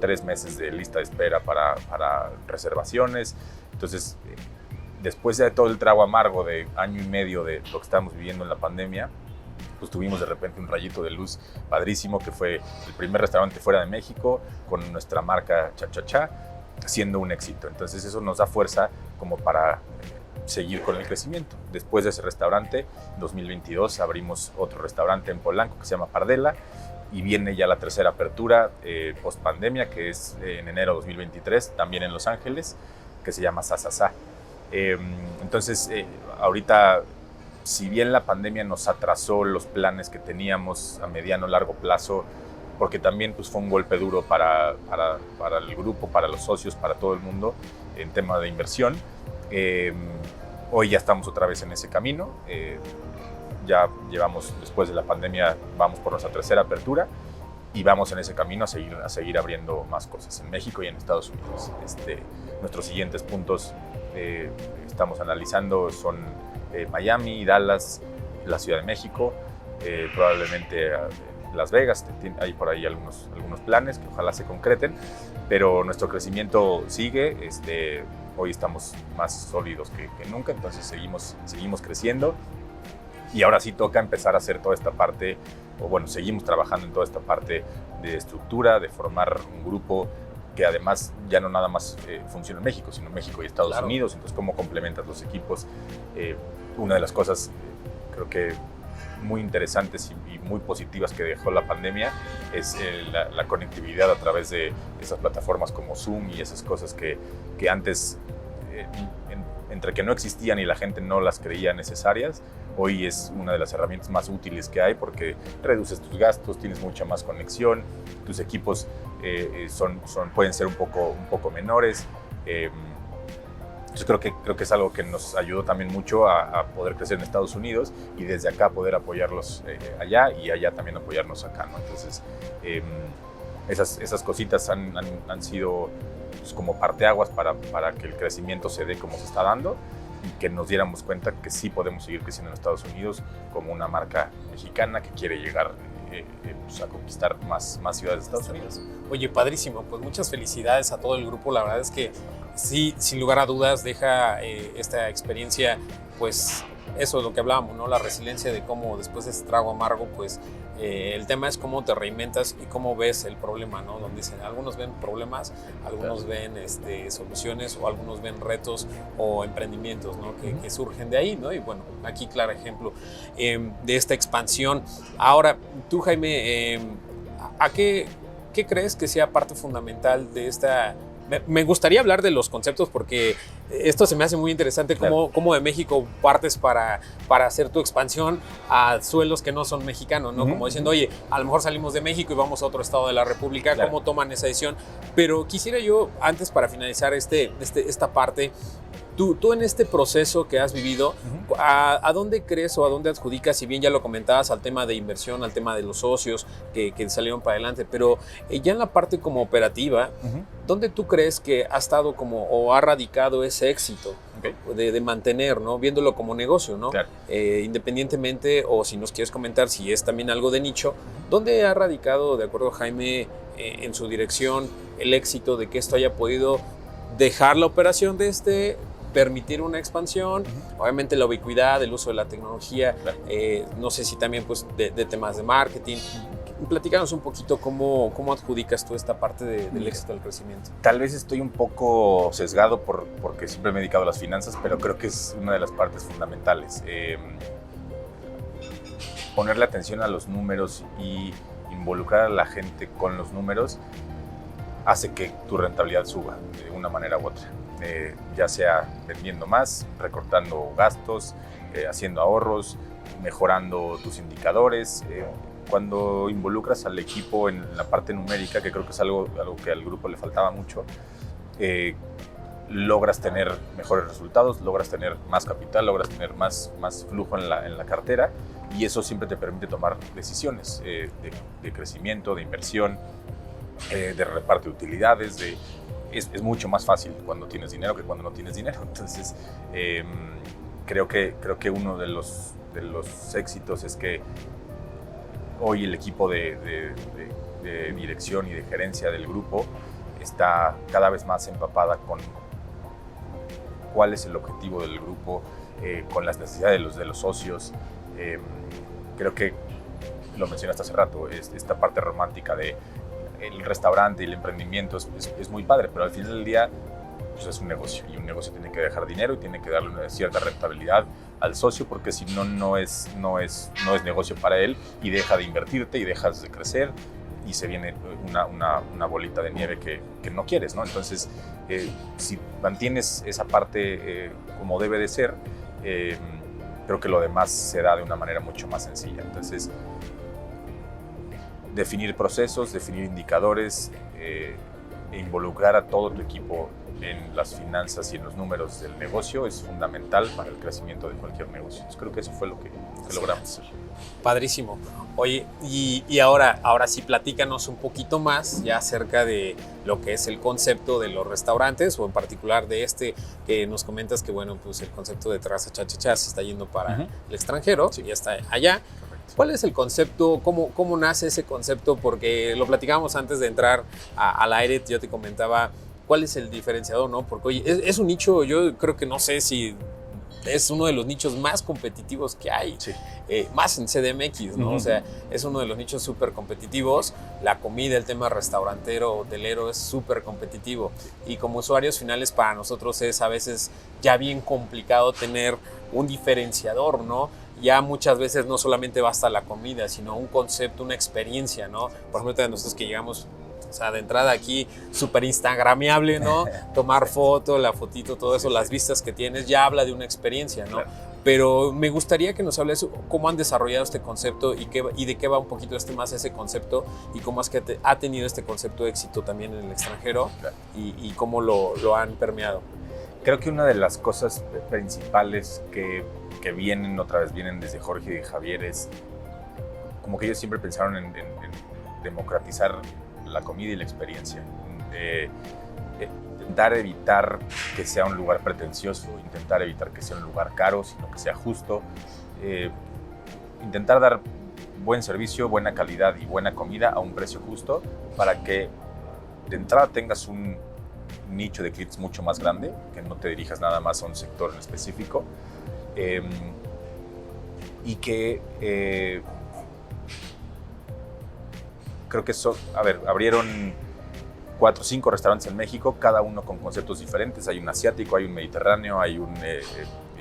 3 meses de lista de espera para reservaciones. Entonces, después de todo el trago amargo de año y medio de lo que estábamos viviendo en la pandemia, pues tuvimos de repente un rayito de luz padrísimo, que fue el primer restaurante fuera de México con nuestra marca Cha Cha Cha, siendo un éxito. Entonces eso nos da fuerza como para seguir con el crecimiento. Después de ese restaurante, en 2022 abrimos otro restaurante en Polanco que se llama Pardela, y viene ya la tercera apertura post pandemia, que es en enero de 2023, también en Los Ángeles, que se llama Sa Sa Sa. Entonces, ahorita, si bien la pandemia nos atrasó los planes que teníamos a mediano largo plazo, porque también pues, fue un golpe duro para el grupo, para los socios, para todo el mundo en tema de inversión, hoy ya estamos otra vez en ese camino. Ya llevamos, después de la pandemia, vamos por nuestra tercera apertura y vamos en ese camino a seguir abriendo más cosas en México y en Estados Unidos. Nuestros siguientes puntos estamos analizando son Miami, Dallas, la Ciudad de México, probablemente Las Vegas. Hay por ahí algunos planes que ojalá se concreten, pero nuestro crecimiento sigue. Hoy estamos más sólidos que nunca, entonces seguimos creciendo. Y ahora sí toca empezar a hacer toda esta parte, o bueno, seguimos trabajando en toda esta parte de estructura, de formar un grupo que además ya no nada más funciona en México, sino en México y Estados Unidos. Entonces, ¿cómo complementas los equipos? Una de las cosas, creo que muy interesantes y muy positivas que dejó la pandemia es la conectividad a través de esas plataformas como Zoom y esas cosas que antes, entre que no existían y la gente no las creía necesarias, hoy es una de las herramientas más útiles que hay, porque reduces tus gastos, tienes mucha más conexión, tus equipos pueden ser un poco menores. Entonces creo que es algo que nos ayudó también mucho a poder crecer en Estados Unidos y desde acá poder apoyarlos allá y allá también apoyarnos acá, ¿no? Entonces esas cositas han sido pues, como parteaguas para que el crecimiento se dé como se está dando y que nos diéramos cuenta que sí podemos seguir creciendo en Estados Unidos como una marca mexicana que quiere llegar pues, a conquistar más ciudades de Estados Unidos. Oye, padrísimo, pues muchas felicidades a todo el grupo. La verdad es que sí, sin lugar a dudas, deja esta experiencia pues eso es lo que hablábamos, ¿no? La resiliencia de cómo después de ese trago amargo, pues el tema es cómo te reinventas y cómo ves el problema, ¿no? Donde dicen, algunos ven problemas, algunos ven soluciones o algunos ven retos o emprendimientos, ¿no? Que surgen de ahí, ¿no? Y bueno, aquí claro ejemplo de esta expansión. Ahora, tú, Jaime, ¿a qué crees que sea parte fundamental de esta? Me gustaría hablar de los conceptos porque esto se me hace muy interesante, cómo de México partes para hacer tu expansión a suelos que no son mexicanos, ¿no? Como diciendo, oye, a lo mejor salimos de México y vamos a otro estado de la República, ¿cómo toman esa decisión? Pero quisiera yo, antes para finalizar esta parte, Tú en este proceso que has vivido, ¿a dónde crees o a dónde adjudicas, si bien ya lo comentabas, al tema de inversión, al tema de los socios que salieron para adelante, pero ya en la parte como operativa, ¿dónde tú crees que ha estado como o ha radicado ese éxito de mantener, ¿no? Viéndolo como negocio, ¿no? Claro. Independientemente, o si nos quieres comentar si es también algo de nicho, ¿dónde ha radicado, de acuerdo a Jaime, en su dirección, el éxito de que esto haya podido dejar la operación de permitir una expansión, obviamente la ubicuidad, el uso de la tecnología, no sé si también pues de temas de marketing. Platícanos un poquito cómo adjudicas tú esta parte del éxito del crecimiento. Tal vez estoy un poco sesgado porque siempre me he dedicado a las finanzas, pero creo que es una de las partes fundamentales. Ponerle atención a los números y involucrar a la gente con los números hace que tu rentabilidad suba de una manera u otra. Ya sea vendiendo más, recortando gastos, haciendo ahorros, mejorando tus indicadores. Cuando involucras al equipo en la parte numérica, que creo que es algo que al grupo le faltaba mucho, logras tener mejores resultados, logras tener más capital, logras tener más flujo en la cartera, y eso siempre te permite tomar decisiones de crecimiento, de inversión, de reparto de utilidades, es mucho más fácil cuando tienes dinero que cuando no tienes dinero. Entonces, creo que uno de los éxitos es que hoy el equipo de dirección y de gerencia del grupo está cada vez más empapada con cuál es el objetivo del grupo, con las necesidades de los socios. Creo que lo mencionaste hace rato, esta parte romántica de el restaurante y el emprendimiento es muy padre, pero al final del día pues es un negocio, y un negocio tiene que dejar dinero y tiene que darle una cierta rentabilidad al socio, porque si no, no es negocio para él, y deja de invertirte y dejas de crecer y se viene una bolita de nieve que no quieres, ¿no? Entonces, si mantienes esa parte como debe de ser, creo que lo demás se da de una manera mucho más sencilla. Entonces, definir procesos, definir indicadores, e involucrar a todo tu equipo en las finanzas y en los números del negocio es fundamental para el crecimiento de cualquier negocio. Entonces, creo que eso fue lo que logramos. Padrísimo. Oye, y ahora sí, platícanos un poquito más ya acerca de lo que es el concepto de los restaurantes, o en particular de que nos comentas que, bueno, pues el concepto de Terraza Cha Cha Cha se está yendo para el extranjero, ya está allá. ¿Cuál es el concepto? ¿Cómo nace ese concepto? Porque lo platicábamos antes de entrar al aire, yo te comentaba cuál es el diferenciador, ¿no? Porque oye, es un nicho, yo creo que no sé si es uno de los nichos más competitivos que hay, más en CDMX, ¿no? O sea, es uno de los nichos súper competitivos. La comida, el tema restaurantero, hotelero es súper competitivo. Y como usuarios finales, para nosotros es a veces ya bien complicado tener un diferenciador, ¿no? Ya muchas veces no solamente basta la comida, sino un concepto, una experiencia, ¿no? Por ejemplo, nosotros que llegamos, o sea, de entrada aquí, súper instagramiable, ¿no? Tomar foto, la fotito, todo eso, las vistas que tienes, ya habla de una experiencia, ¿no? Claro. Pero me gustaría que nos hables cómo han desarrollado este concepto y de qué va un poquito más ese concepto, y cómo es que ha tenido este concepto de éxito también en el extranjero, claro, y cómo lo han permeado. Creo que una de las cosas principales que vienen desde Jorge y Javier es como que ellos siempre pensaron en democratizar la comida y la experiencia. Intentar evitar que sea un lugar pretencioso, intentar evitar que sea un lugar caro, sino que sea justo. Intentar dar buen servicio, buena calidad y buena comida a un precio justo, para que de entrada tengas un nicho de clientes mucho más grande, que no te dirijas nada más a un sector en específico. y que creo que abrieron 4 o 5 restaurantes en México, cada uno con conceptos diferentes. Hay un asiático, hay un mediterráneo, hay un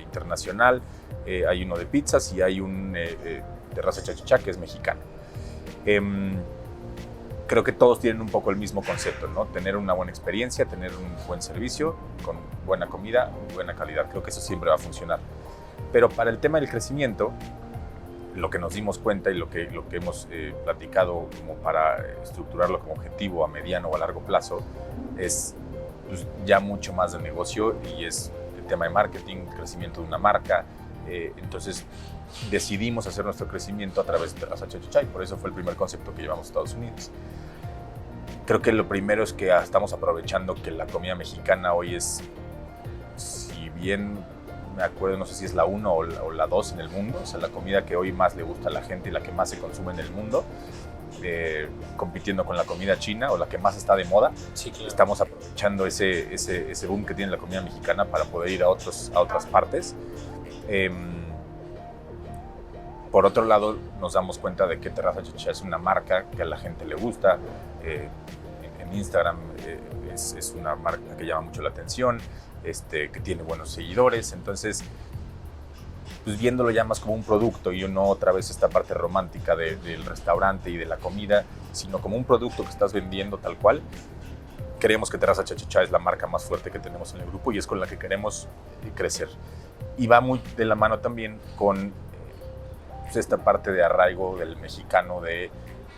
internacional, hay uno de pizzas y hay un Terraza Cha-Cha-Cha que es mexicano. Creo que todos tienen un poco el mismo concepto, ¿no? Tener una buena experiencia, tener un buen servicio, con buena comida y buena calidad. Creo que eso siempre va a funcionar. Pero para el tema del crecimiento, lo que nos dimos cuenta y lo que hemos platicado como para estructurarlo como objetivo a mediano o a largo plazo es pues, ya mucho más de negocio y es el tema de marketing, el crecimiento de una marca. Entonces decidimos hacer nuestro crecimiento a través de Terraza Cha-Cha-Cha y por eso fue el primer concepto que llevamos a Estados Unidos. Creo que lo primero es que estamos aprovechando que la comida mexicana hoy es, si bien me acuerdo, no sé si es la 1 o la 2 en el mundo, o sea, la comida que hoy más le gusta a la gente y la que más se consume en el mundo, compitiendo con la comida china o la que más está de moda. Sí, claro. Estamos aprovechando ese boom que tiene la comida mexicana para poder ir a otras partes. Por otro lado, nos damos cuenta de que Terraza Cha-Cha-Cha es una marca que a la gente le gusta. En Instagram es una marca que llama mucho la atención, que tiene buenos seguidores. Entonces, pues viéndolo ya más como un producto y no otra vez esta parte romántica del restaurante y de la comida, sino como un producto que estás vendiendo tal cual, creemos que Terraza Cha-Cha-Cha es la marca más fuerte que tenemos en el grupo y es con la que queremos crecer. Y va muy de la mano también con esta parte de arraigo del mexicano, de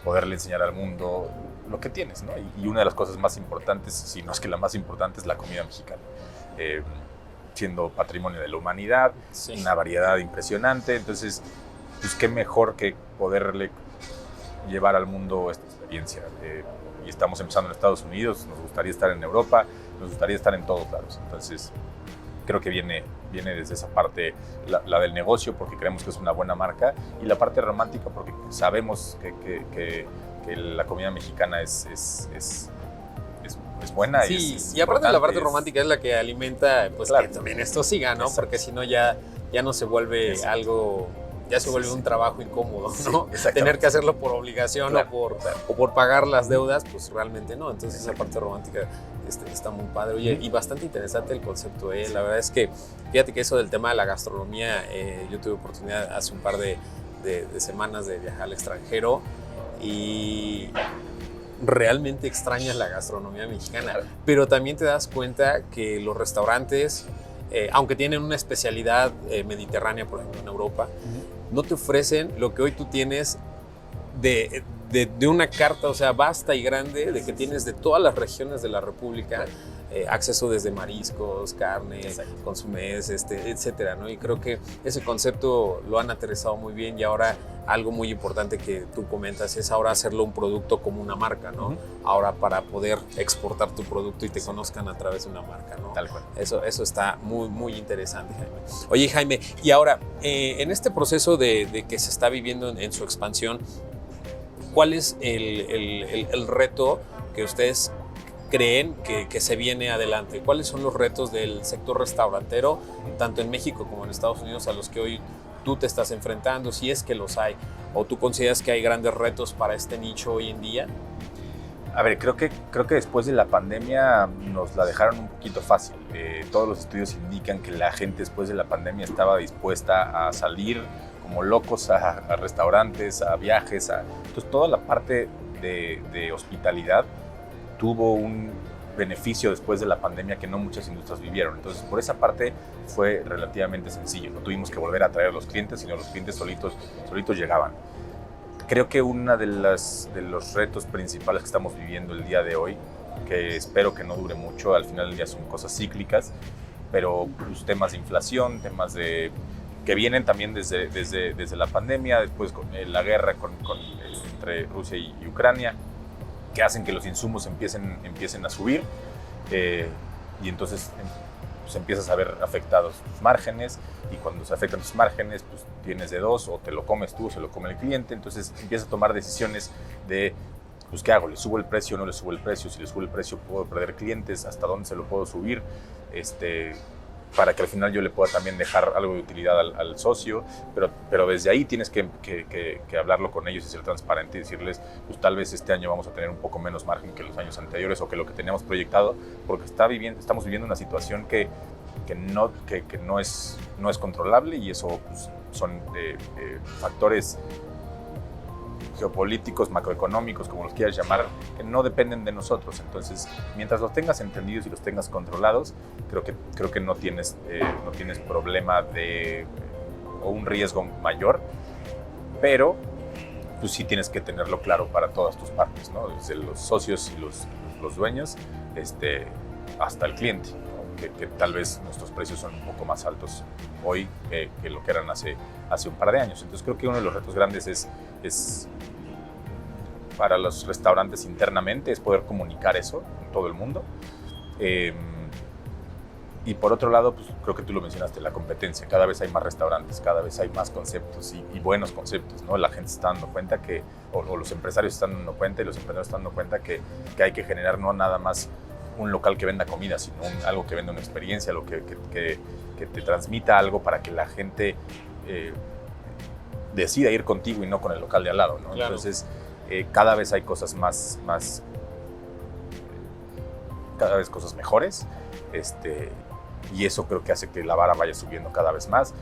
poderle enseñar al mundo lo que tienes, ¿no? Y una de las cosas más importantes, si no es que la más importante, es la comida mexicana. Siendo patrimonio de la humanidad, sí, una variedad impresionante. Entonces, pues qué mejor que poderle llevar al mundo esta experiencia. Y estamos empezando en Estados Unidos, nos gustaría estar en Europa, nos gustaría estar en todos lados. Entonces, creo que viene desde esa parte, la del negocio, porque creemos que es una buena marca, y la parte romántica, porque sabemos que la comida mexicana es buena. Sí, y aparte la parte romántica es la que alimenta, pues claro, que también esto siga, ¿no? Exacto. Porque si no ya no se vuelve algo, ya se vuelve un trabajo incómodo, ¿no? Sí, tener que hacerlo por obligación, claro, o por pagar las deudas, pues realmente no. Entonces esa parte romántica está muy padre. Oye, y bastante interesante el concepto, ¿eh? La verdad es que, fíjate que eso del tema de la gastronomía, yo tuve oportunidad hace un par de semanas de viajar al extranjero y realmente extrañas la gastronomía mexicana, pero también te das cuenta que los restaurantes, aunque tienen una especialidad mediterránea, por ejemplo en Europa, no te ofrecen lo que hoy tú tienes de una carta, o sea, vasta y grande, de que tienes de todas las regiones de la República, acceso desde mariscos, carne, consumés, etcétera, ¿no? Y creo que ese concepto lo han aterrizado muy bien y ahora algo muy importante que tú comentas es ahora hacerlo un producto como una marca, ¿no? Ahora para poder exportar tu producto y te conozcan a través de una marca, ¿no? Tal cual. Eso está muy, muy interesante, Jaime. Oye, Jaime, y ahora, en este proceso de que se está viviendo en su expansión, ¿cuál es el reto que ustedes creen que se viene adelante? ¿Cuáles son los retos del sector restaurantero, tanto en México como en Estados Unidos, a los que hoy tú te estás enfrentando, si es que los hay? ¿O tú consideras que hay grandes retos para este nicho hoy en día? A ver, creo que después de la pandemia nos la dejaron un poquito fácil. Todos los estudios indican que la gente después de la pandemia estaba dispuesta a salir como locos a restaurantes, a viajes. Entonces toda la parte de hospitalidad tuvo un beneficio después de la pandemia que no muchas industrias vivieron. Entonces, por esa parte fue relativamente sencillo. No tuvimos que volver a traer a los clientes, sino los clientes solitos llegaban. Creo que uno de los retos principales que estamos viviendo el día de hoy, que espero que no dure mucho, al final del día son cosas cíclicas, pero pues, temas de inflación, temas que vienen también desde la pandemia, después con la guerra entre Rusia y Ucrania, que hacen que los insumos empiecen a subir, y entonces pues, empiezas a ver afectados tus márgenes, y cuando se afectan tus márgenes, pues tienes de dos, o te lo comes tú o se lo come el cliente. Entonces empiezas a tomar decisiones de, pues ¿qué hago? ¿Le subo el precio o no le subo el precio? Si le subo el precio, ¿puedo perder clientes? ¿Hasta dónde se lo puedo subir? para que al final yo le pueda también dejar algo de utilidad al socio, pero desde ahí tienes que hablarlo con ellos y ser transparente y decirles, pues tal vez este año vamos a tener un poco menos margen que los años anteriores o que lo que teníamos proyectado, porque estamos viviendo una situación que no es controlable, y eso pues, son factores geopolíticos, macroeconómicos, como los quieras llamar, que no dependen de nosotros. Entonces, mientras los tengas entendidos y los tengas controlados, creo que no tienes problema o un riesgo mayor, pero pues sí tienes que tenerlo claro para todas tus partes, ¿no? Desde los socios y los dueños hasta el cliente, ¿no? que tal vez nuestros precios son un poco más altos hoy que lo que eran hace un par de años. Entonces creo que uno de los retos grandes es para los restaurantes internamente, es poder comunicar eso en todo el mundo. Y por otro lado, pues creo que tú lo mencionaste, la competencia. Cada vez hay más restaurantes, cada vez hay más conceptos y buenos conceptos, ¿no? La gente está dando cuenta o los empresarios están dando cuenta y los emprendedores están dando cuenta que hay que generar no nada más un local que venda comida, sino algo que venda una experiencia, algo que te transmita algo para que la gente decida ir contigo y no con el local de al lado, ¿no? Claro. Entonces, cada vez hay cosas cada vez cosas mejores, y eso creo que hace que la vara vaya subiendo cada vez más.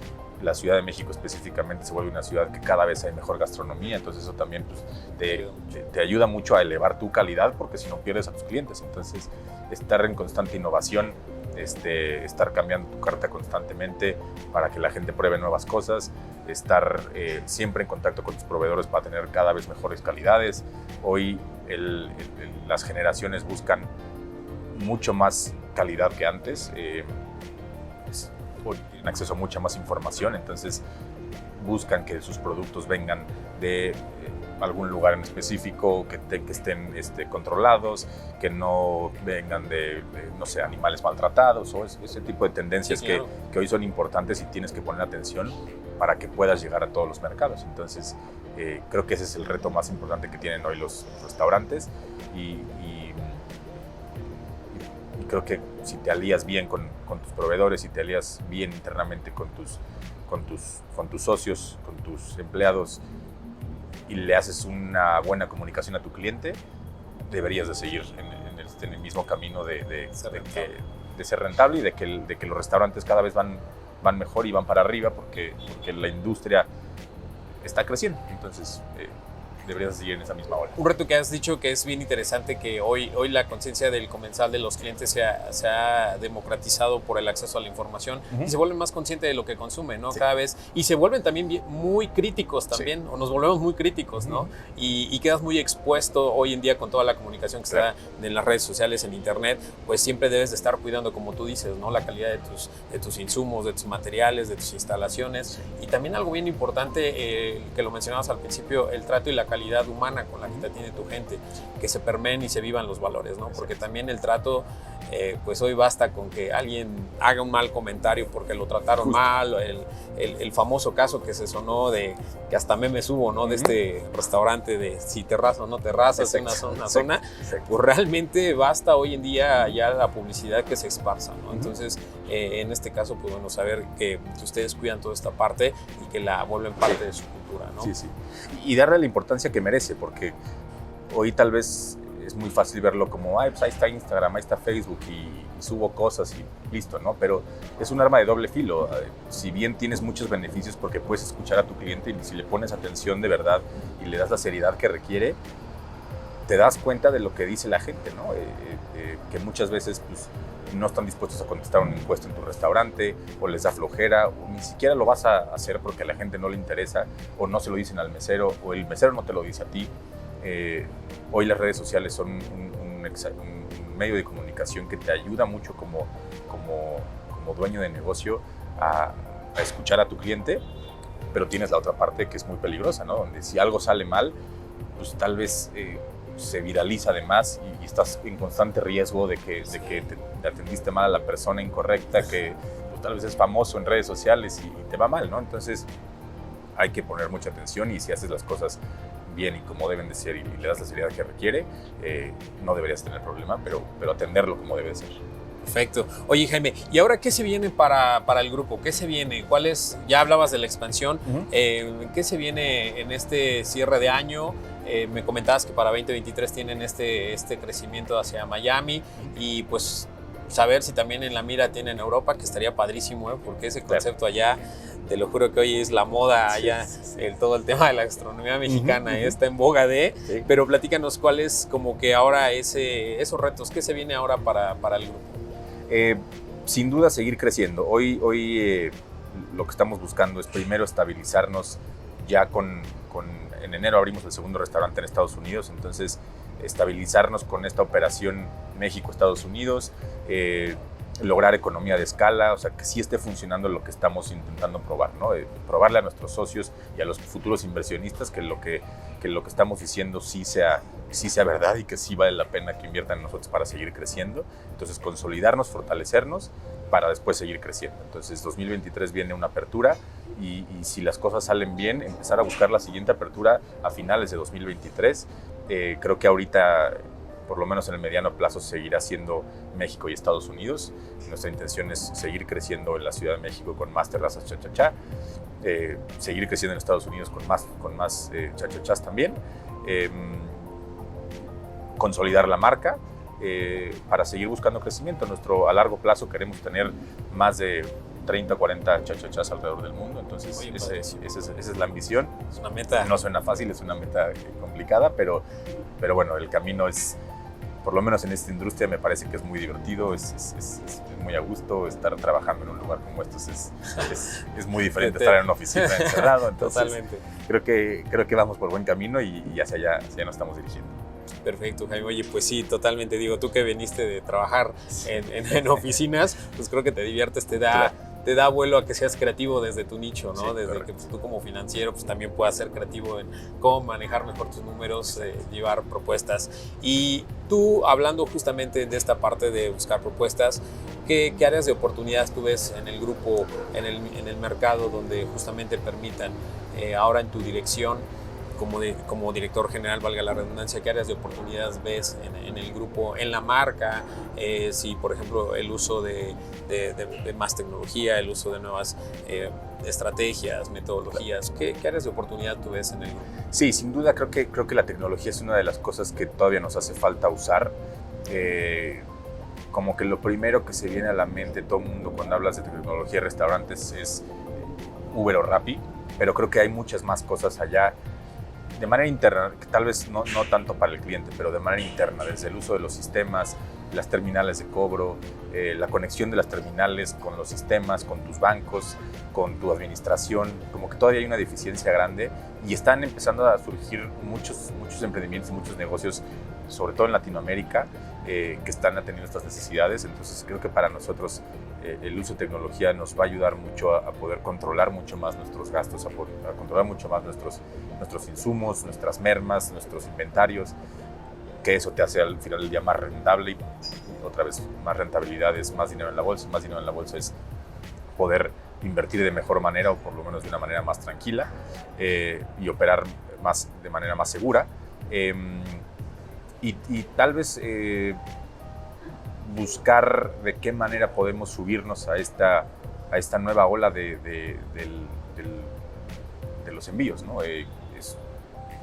La Ciudad de México específicamente se vuelve una ciudad que cada vez hay mejor gastronomía, entonces eso también pues, te ayuda mucho a elevar tu calidad, porque si no pierdes a tus clientes. Entonces, estar en constante innovación, estar cambiando tu carta constantemente para que la gente pruebe nuevas cosas, estar siempre en contacto con tus proveedores para tener cada vez mejores calidades. Hoy las generaciones buscan mucho más calidad que antes, tienen acceso a mucha más información, entonces buscan que sus productos vengan de algún lugar en específico, que estén controlados, que no vengan de no sé, animales maltratados, o ese tipo de tendencias, sí, claro, que hoy son importantes y tienes que poner atención para que puedas llegar a todos los mercados. Entonces, creo que ese es el reto más importante que tienen hoy los restaurantes, y creo que si te alías bien con tus proveedores, si te alías bien internamente con tus socios, con tus empleados, y le haces una buena comunicación a tu cliente, deberías de seguir en el mismo camino de ser rentable, y de que los restaurantes cada vez van mejor y van para arriba, porque la industria está creciendo. Entonces, deberías seguir en esa misma hora. Un reto que has dicho que es bien interesante, que hoy la conciencia del comensal, de los clientes, se ha democratizado por el acceso a la información, y se vuelven más conscientes de lo que consumen, ¿no? Sí. Cada vez, y se vuelven también muy críticos también, sí, o nos volvemos muy críticos, ¿no? Y quedas muy expuesto hoy en día con toda la comunicación que se da en las redes sociales, en internet, pues siempre debes de estar cuidando, como tú dices, ¿no? La calidad de tus insumos, de tus materiales, de tus instalaciones, sí. Y también algo bien importante, que lo mencionabas al principio, el trato y la calidad humana con la que te tiene tu gente, que se permeen y se vivan los valores, ¿no? Porque también el trato, pues hoy basta con que alguien haga un mal comentario porque lo trataron mal, el famoso caso que se sonó de que hasta memes hubo, ¿no? De este restaurante de si te raza o no te razas en una zona, pues realmente basta hoy en día ya la publicidad que se esparza, ¿no? Entonces, en este caso, pues bueno, saber que ustedes cuidan toda esta parte y que la vuelven parte de su cultura, ¿no? Sí, sí. Y darle la importancia que merece, porque hoy tal vez es muy fácil verlo como, pues ahí está Instagram, ahí está Facebook y subo cosas y listo, ¿no? Pero es un arma de doble filo. Si bien tienes muchos beneficios porque puedes escuchar a tu cliente, y si le pones atención de verdad y le das la seriedad que requiere, te das cuenta de lo que dice la gente, ¿no? Que muchas veces pues, no están dispuestos a contestar una encuesta en tu restaurante, o les da flojera, o ni siquiera lo vas a hacer porque a la gente no le interesa, o no se lo dicen al mesero, o el mesero no te lo dice a ti. Hoy las redes sociales son un medio de comunicación que te ayuda mucho como dueño de negocio a escuchar a tu cliente, pero tienes la otra parte que es muy peligrosa, ¿no? Donde si algo sale mal, pues tal vez se viraliza de más y estás en constante riesgo de que te atendiste mal a la persona incorrecta, que pues, tal vez es famoso en redes sociales y te va mal, ¿no? Entonces hay que poner mucha atención, y si haces las cosas bien y como deben de ser y le das la seriedad que requiere, no deberías tener problema, pero atenderlo como debe ser. Perfecto. Oye, Jaime, ¿y ahora qué se viene para el grupo? ¿Qué se viene? ¿Cuál es? Ya hablabas de la expansión. ¿Qué se viene en este cierre de año? Me comentabas que para 2023 tienen este crecimiento hacia Miami y pues saber si también en la mira tienen Europa, que estaría padrísimo, porque ese concepto allá, te lo juro que hoy es la moda allá, todo el tema de la gastronomía mexicana está en boga pero platícanos cuál es como que ahora esos retos, ¿qué se viene ahora para el grupo? Sin duda seguir creciendo. Hoy lo que estamos buscando es primero estabilizarnos ya en enero abrimos el segundo restaurante en Estados Unidos, entonces estabilizarnos con esta operación México-Estados Unidos, lograr economía de escala, o sea, que sí esté funcionando lo que estamos intentando probar, ¿no? Probarle a nuestros socios y a los futuros inversionistas que lo que estamos diciendo sí sea verdad y que sí vale la pena que inviertan en nosotros para seguir creciendo. Entonces, consolidarnos, fortalecernos para después seguir creciendo. Entonces, 2023 viene una apertura y si las cosas salen bien, empezar a buscar la siguiente apertura a finales de 2023. Creo que ahorita, por lo menos en el mediano plazo, seguirá siendo México y Estados Unidos. Nuestra intención es seguir creciendo en la Ciudad de México con más terrazas cha-cha-cha, seguir creciendo en Estados Unidos con más cha-cha-chas también, consolidar la marca para seguir buscando crecimiento. A largo plazo queremos tener más de 30 o 40 cha-cha-chas alrededor del mundo, entonces esa es la ambición. Es una meta. No suena fácil, es una meta complicada, pero bueno, el camino es, por lo menos en esta industria, me parece que es muy divertido, es muy a gusto estar trabajando en un lugar como estos, es muy diferente estar en una oficina encerrado, entonces Totalmente. Creo que vamos por buen camino y hacia allá nos estamos dirigiendo. Perfecto, Jaime. Oye, pues sí, totalmente. Digo, tú que viniste de trabajar en oficinas, pues creo que te diviertes, te da vuelo a que seas creativo desde tu nicho, ¿no? Sí, desde correcto. que pues, tú como financiero pues también puedas ser creativo en cómo manejar mejor tus números, llevar propuestas. Y tú, hablando justamente de esta parte de buscar propuestas, ¿qué áreas de oportunidades tú ves en el grupo, en el mercado, donde justamente permitan ahora en tu dirección, como director general, valga la redundancia, qué áreas de oportunidades ves en el grupo, en la marca? Si, por ejemplo, el uso de más tecnología, el uso de nuevas estrategias, metodologías, ¿qué áreas de oportunidad tú ves en el grupo? Sí, sin duda creo que la tecnología es una de las cosas que todavía nos hace falta usar. Como que lo primero que se viene a la mente todo el mundo cuando hablas de tecnología de restaurantes es Uber o Rappi, pero creo que hay muchas más cosas allá de manera interna, que tal vez no tanto para el cliente, pero de manera interna, desde el uso de los sistemas, las terminales de cobro, la conexión de las terminales con los sistemas, con tus bancos, con tu administración. Como que todavía hay una deficiencia grande y están empezando a surgir muchos emprendimientos y muchos negocios, sobre todo en Latinoamérica, que están atendiendo estas necesidades. Entonces creo que para nosotros el uso de tecnología nos va a ayudar mucho a poder controlar mucho más nuestros gastos, a controlar mucho más nuestros insumos, nuestras mermas, nuestros inventarios, que eso te hace al final del día más rentable y otra vez más rentabilidad es más dinero en la bolsa, más dinero en la bolsa es poder invertir de mejor manera o por lo menos de una manera más tranquila y operar de manera más segura y tal vez buscar de qué manera podemos subirnos a esta nueva ola de los envíos, ¿no?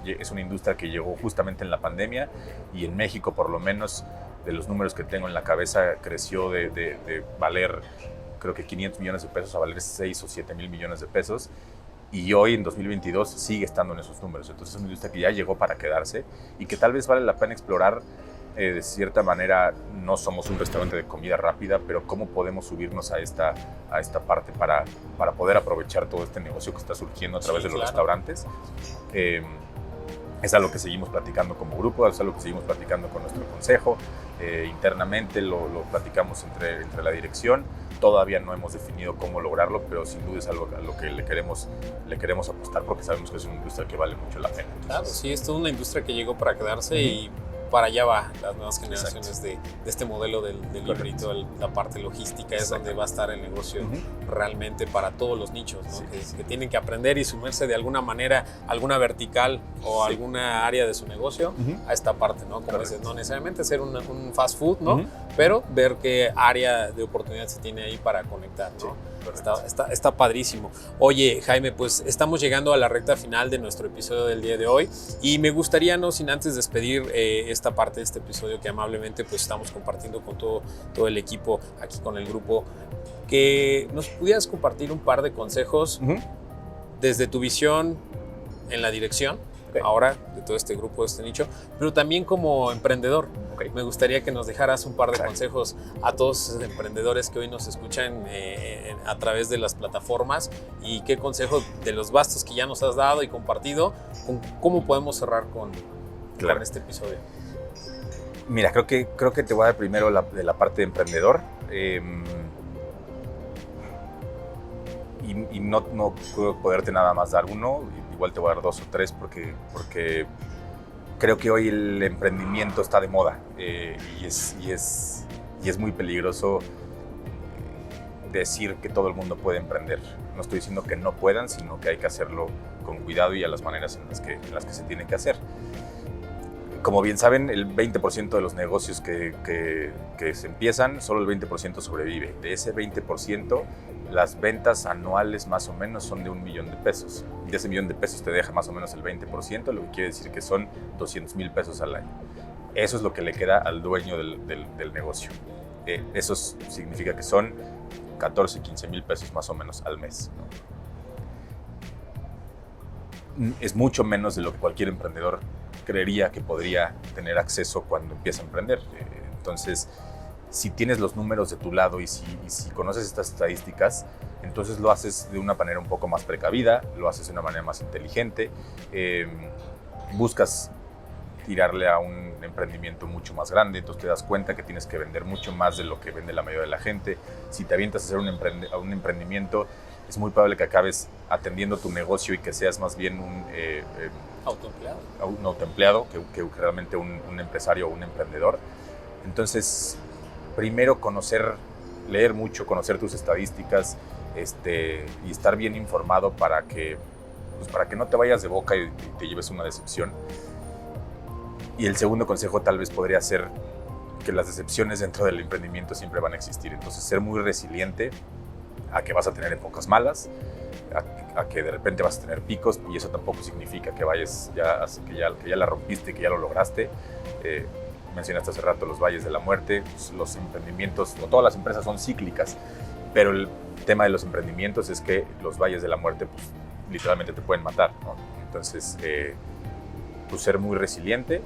Es una industria que llegó justamente en la pandemia y en México, por lo menos, de los números que tengo en la cabeza, creció de valer, creo que 500 millones de pesos a valer 6 o 7 mil millones de pesos. Y hoy, en 2022, sigue estando en esos números. Entonces, es una industria que ya llegó para quedarse y que tal vez vale la pena explorar. De cierta manera, no somos un restaurante de comida rápida, pero cómo podemos subirnos a esta parte para poder aprovechar todo este negocio que está surgiendo a través de los restaurantes. Es algo que seguimos platicando como grupo, es algo que seguimos platicando con nuestro consejo. Internamente lo platicamos entre la dirección. Todavía no hemos definido cómo lograrlo, pero sin duda es algo a lo que le queremos apostar porque sabemos que es una industria que vale mucho la pena. Entonces, claro, sí, es toda una industria que llegó para quedarse y para allá va las nuevas generaciones de este modelo del híbrido, la parte logística es donde va a estar el negocio realmente para todos los nichos, ¿no? Que tienen que aprender y sumarse de alguna manera, alguna vertical o alguna área de su negocio a esta parte, ¿no? Como dices, no necesariamente ser un fast food, ¿no? pero ver qué área de oportunidad se tiene ahí para conectar, ¿no? Sí, está padrísimo. Oye, Jaime, pues estamos llegando a la recta final de nuestro episodio del día de hoy y me gustaría, no sin antes despedir esta parte de este episodio que amablemente pues estamos compartiendo con todo el equipo aquí con el grupo, que nos pudieras compartir un par de consejos desde tu visión en la dirección, ahora de todo este grupo, de este nicho, pero también como emprendedor. Me gustaría que nos dejaras un par de consejos a todos esos emprendedores que hoy nos escuchan a través de las plataformas, y qué consejos de los vastos que ya nos has dado y compartido, cómo podemos cerrar con este episodio. Mira, creo que te voy a dar primero de la parte de emprendedor. Y no puedo poderte nada más dar uno, igual te voy a dar 2 o 3 porque creo que hoy el emprendimiento está de moda y es muy peligroso decir que todo el mundo puede emprender. No estoy diciendo que no puedan, sino que hay que hacerlo con cuidado y a las maneras en las que se tiene que hacer. Como bien saben, el 20% de los negocios que se empiezan, solo el 20% sobrevive. De ese 20%, las ventas anuales más o menos son de $1 millón. De ese $1 millón te deja más o menos el 20%, lo que quiere decir que son $200,000 al año. Eso es lo que le queda al dueño del negocio. Eso significa que son 14, 15 mil pesos más o menos al mes, ¿no? Es mucho menos de lo que cualquier emprendedor creería que podría tener acceso cuando empieza a emprender. Entonces, si tienes los números de tu lado y si conoces estas estadísticas, entonces lo haces de una manera un poco más precavida, lo haces de una manera más inteligente, buscas tirarle a un emprendimiento mucho más grande, entonces te das cuenta que tienes que vender mucho más de lo que vende la mayoría de la gente. Si te avientas a hacer un emprendimiento, es muy probable que acabes atendiendo tu negocio y que seas más bien un autoempleado que realmente un empresario o un emprendedor. Entonces, primero leer mucho, conocer tus estadísticas y estar bien informado para que no te vayas de boca y te lleves una decepción. Y el segundo consejo tal vez podría ser que las decepciones dentro del emprendimiento siempre van a existir. Entonces, ser muy resiliente a que vas a tener épocas malas, a que de repente vas a tener picos, y eso tampoco significa que vayas que ya la rompiste, que ya lo lograste. Mencionaste hace rato los valles de la muerte. Los emprendimientos, o todas las empresas son cíclicas, pero el tema de los emprendimientos es que los valles de la muerte pues, literalmente te pueden matar, ¿no? Entonces, pues ser muy resiliente.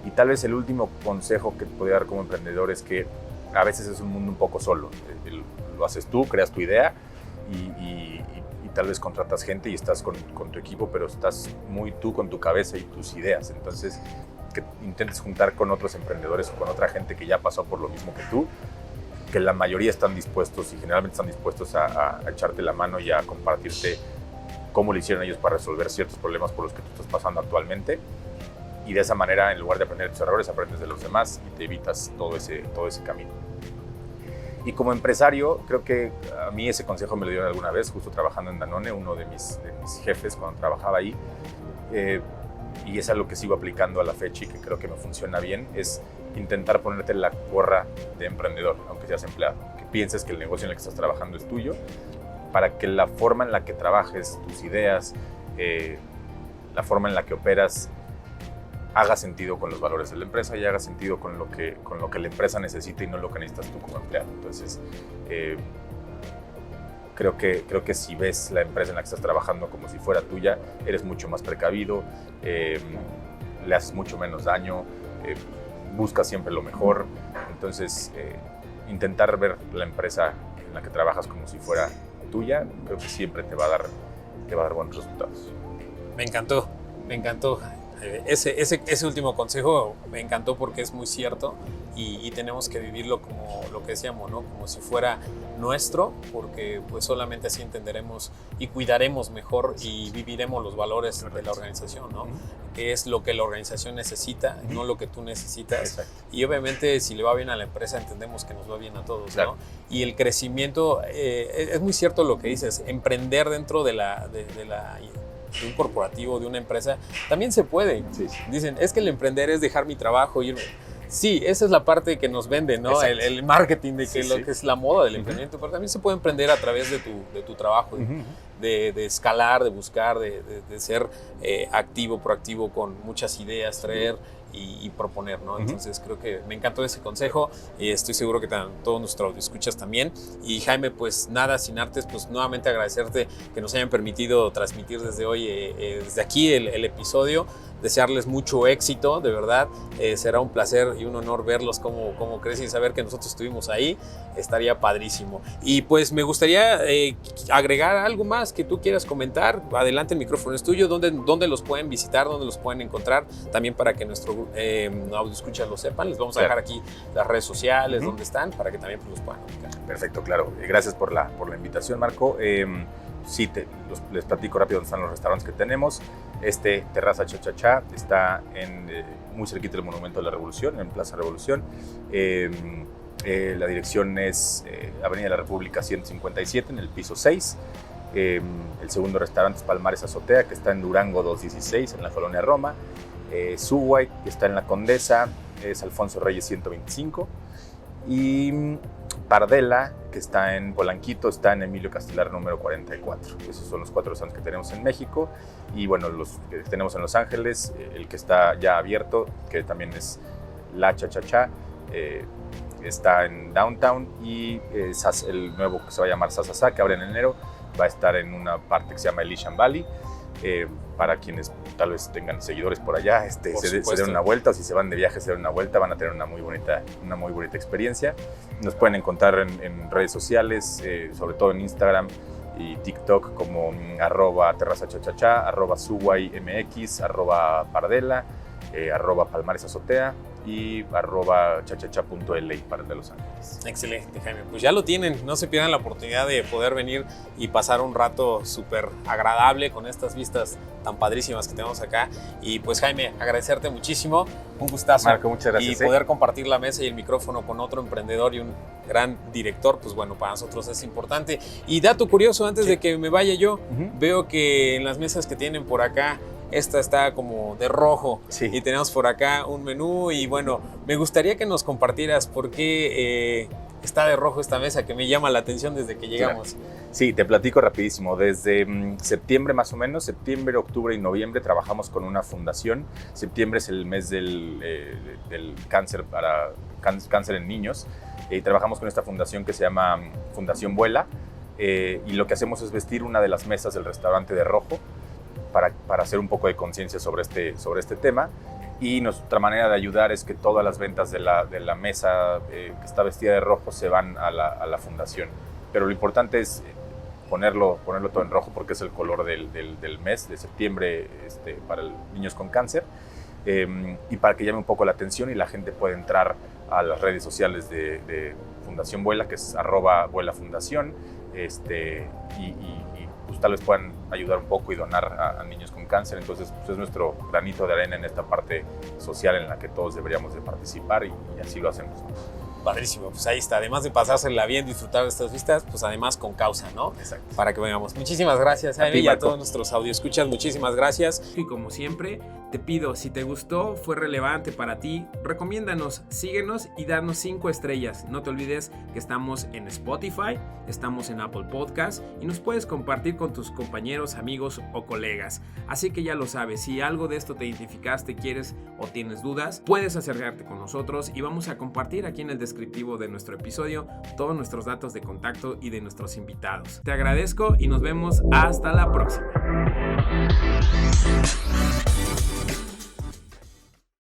Y tal vez el último consejo que te podría dar como emprendedor es que a veces es un mundo un poco solo. Lo haces tú, creas tu idea y tal vez contratas gente y estás con tu equipo, pero estás muy tú con tu cabeza y tus ideas. Entonces, que intentes juntar con otros emprendedores o con otra gente que ya pasó por lo mismo que tú, que la mayoría están dispuestos y generalmente están dispuestos a echarte la mano y a compartirte cómo lo hicieron ellos para resolver ciertos problemas por los que tú estás pasando actualmente. Y de esa manera, en lugar de aprender de tus errores, aprendes de los demás y te evitas todo ese camino. Y como empresario, creo que a mí ese consejo me lo dieron alguna vez, justo trabajando en Danone, uno de mis jefes cuando trabajaba ahí. Y es algo que sigo aplicando a la fecha y que creo que me funciona bien, es intentar ponerte la gorra de emprendedor, aunque seas empleado. Que pienses que el negocio en el que estás trabajando es tuyo, para que la forma en la que trabajes, tus ideas, la forma en la que operas, haga sentido con los valores de la empresa y haga sentido con lo que la empresa necesita y no lo que necesitas tú como empleado. Entonces, creo que si ves la empresa en la que estás trabajando como si fuera tuya, eres mucho más precavido, le haces mucho menos daño, buscas siempre lo mejor. Entonces, intentar ver la empresa en la que trabajas como si fuera tuya, creo que siempre te va a dar buenos resultados. Me encantó. Ese último consejo me encantó porque es muy cierto y tenemos que vivirlo como lo que decíamos, ¿no? Como si fuera nuestro, porque pues solamente así entenderemos y cuidaremos mejor y viviremos los valores de la organización, ¿no? Que es lo que la organización necesita, no lo que tú necesitas. Exacto. Y obviamente si le va bien a la empresa entendemos que nos va bien a todos, claro, ¿no? Y el crecimiento, es muy cierto lo que dices, emprender dentro de un corporativo, de una empresa, también se puede. Sí. Dicen, es que el emprender es dejar mi trabajo, irme. Sí, esa es la parte que nos vende, ¿no? El marketing de que Sí, lo sí. que es la moda del emprendimiento, pero también se puede emprender a través de tu trabajo, de escalar, de buscar, de ser activo, proactivo, con muchas ideas, traer y proponer, ¿no? Entonces creo que me encantó ese consejo y estoy seguro que todos nuestros escuchas también. Y Jaime, pues nada, sin artes, pues nuevamente agradecerte que nos hayan permitido transmitir desde hoy, desde aquí el episodio. Desearles mucho éxito, de verdad. Será un placer y un honor verlos cómo crecen y saber que nosotros estuvimos ahí. Estaría padrísimo. Y pues me gustaría agregar algo más que tú quieras comentar. Adelante, el micrófono es tuyo. ¿Dónde los pueden visitar? ¿Dónde los pueden encontrar? También para que nuestro audio escuchas lo sepan. Les vamos a dejar aquí las redes sociales, donde están, para que también pues, los puedan ubicar. Perfecto, claro. Gracias por la invitación, Marco. Sí, les platico rápido dónde están los restaurantes que tenemos. Terraza Cha-Cha-Cha está muy cerquita del Monumento de la Revolución, en Plaza Revolución. La dirección es Avenida de la República 157, en el piso 6. El segundo restaurante es Palmares Azotea, que está en Durango 216, en la colonia Roma. Subway, que está en la Condesa, es Alfonso Reyes 125. Y Pardela, que está en Polanquito, está en Emilio Castelar número 44. Esos son los 4 restaurantes que tenemos en México. Y bueno, los que tenemos en Los Ángeles, el que está ya abierto, que también es La Cha-Cha-Cha, está en Downtown. Y el nuevo, que se va a llamar Sasasa, que abre en enero, va a estar en una parte que se llama Elysian Valley. Para quienes tal vez tengan seguidores por allá, se den una vuelta, o si se van de viaje se den una vuelta, van a tener una muy bonita experiencia. Nos pueden encontrar en redes sociales, sobre todo en Instagram y TikTok, como @terrazachachacha, @suwaymx, @pardela, @palmares azotea y @chachacha.la para el de Los Ángeles. Excelente, Jaime. Pues ya lo tienen. No se pierdan la oportunidad de poder venir y pasar un rato súper agradable con estas vistas tan padrísimas que tenemos acá. Y pues, Jaime, agradecerte muchísimo. Un gustazo. Marco, muchas gracias. Y poder compartir la mesa y el micrófono con otro emprendedor y un gran director, pues bueno, para nosotros es importante. Y dato curioso, antes de que me vaya yo, veo que en las mesas que tienen por acá, esta está como de rojo, y tenemos por acá un menú. Y bueno, me gustaría que nos compartieras por qué está de rojo esta mesa, que me llama la atención desde que llegamos. Claro. Sí, te platico rapidísimo. Desde septiembre más o menos, septiembre, octubre y noviembre trabajamos con una fundación. Septiembre es el mes del cáncer cáncer en niños, y trabajamos con esta fundación que se llama Fundación Vuela, y lo que hacemos es vestir una de las mesas del restaurante de rojo para hacer un poco de conciencia sobre este tema. Y nuestra manera de ayudar es que todas las ventas de la mesa que está vestida de rojo se van a la fundación. Pero lo importante es ponerlo todo en rojo, porque es el color del mes de septiembre para niños con cáncer, y para que llame un poco la atención y la gente pueda entrar a las redes sociales de Fundación Vuela, que es @vuelafundación, y pues tal vez puedan ayudar un poco y donar a niños con cáncer. Entonces pues es nuestro granito de arena en esta parte social en la que todos deberíamos de participar, y así lo hacemos, ¿no? Padrísimo, pues ahí está. Además de pasársela bien, disfrutar de estas vistas, pues además con causa, ¿no? Exacto. Para que vengamos. Muchísimas gracias, Jaime, y a todos nuestros audioescuchas, muchísimas gracias. Y como siempre, te pido, si te gustó, fue relevante para ti, recomiéndanos, síguenos y danos 5 estrellas. No te olvides que estamos en Spotify, estamos en Apple Podcast, y nos puedes compartir con tus compañeros, amigos o colegas. Así que ya lo sabes, si algo de esto te identificaste, quieres o tienes dudas, puedes acercarte con nosotros y vamos a compartir aquí en el descriptivo de nuestro episodio todos nuestros datos de contacto y de nuestros invitados. Te agradezco y nos vemos hasta la próxima.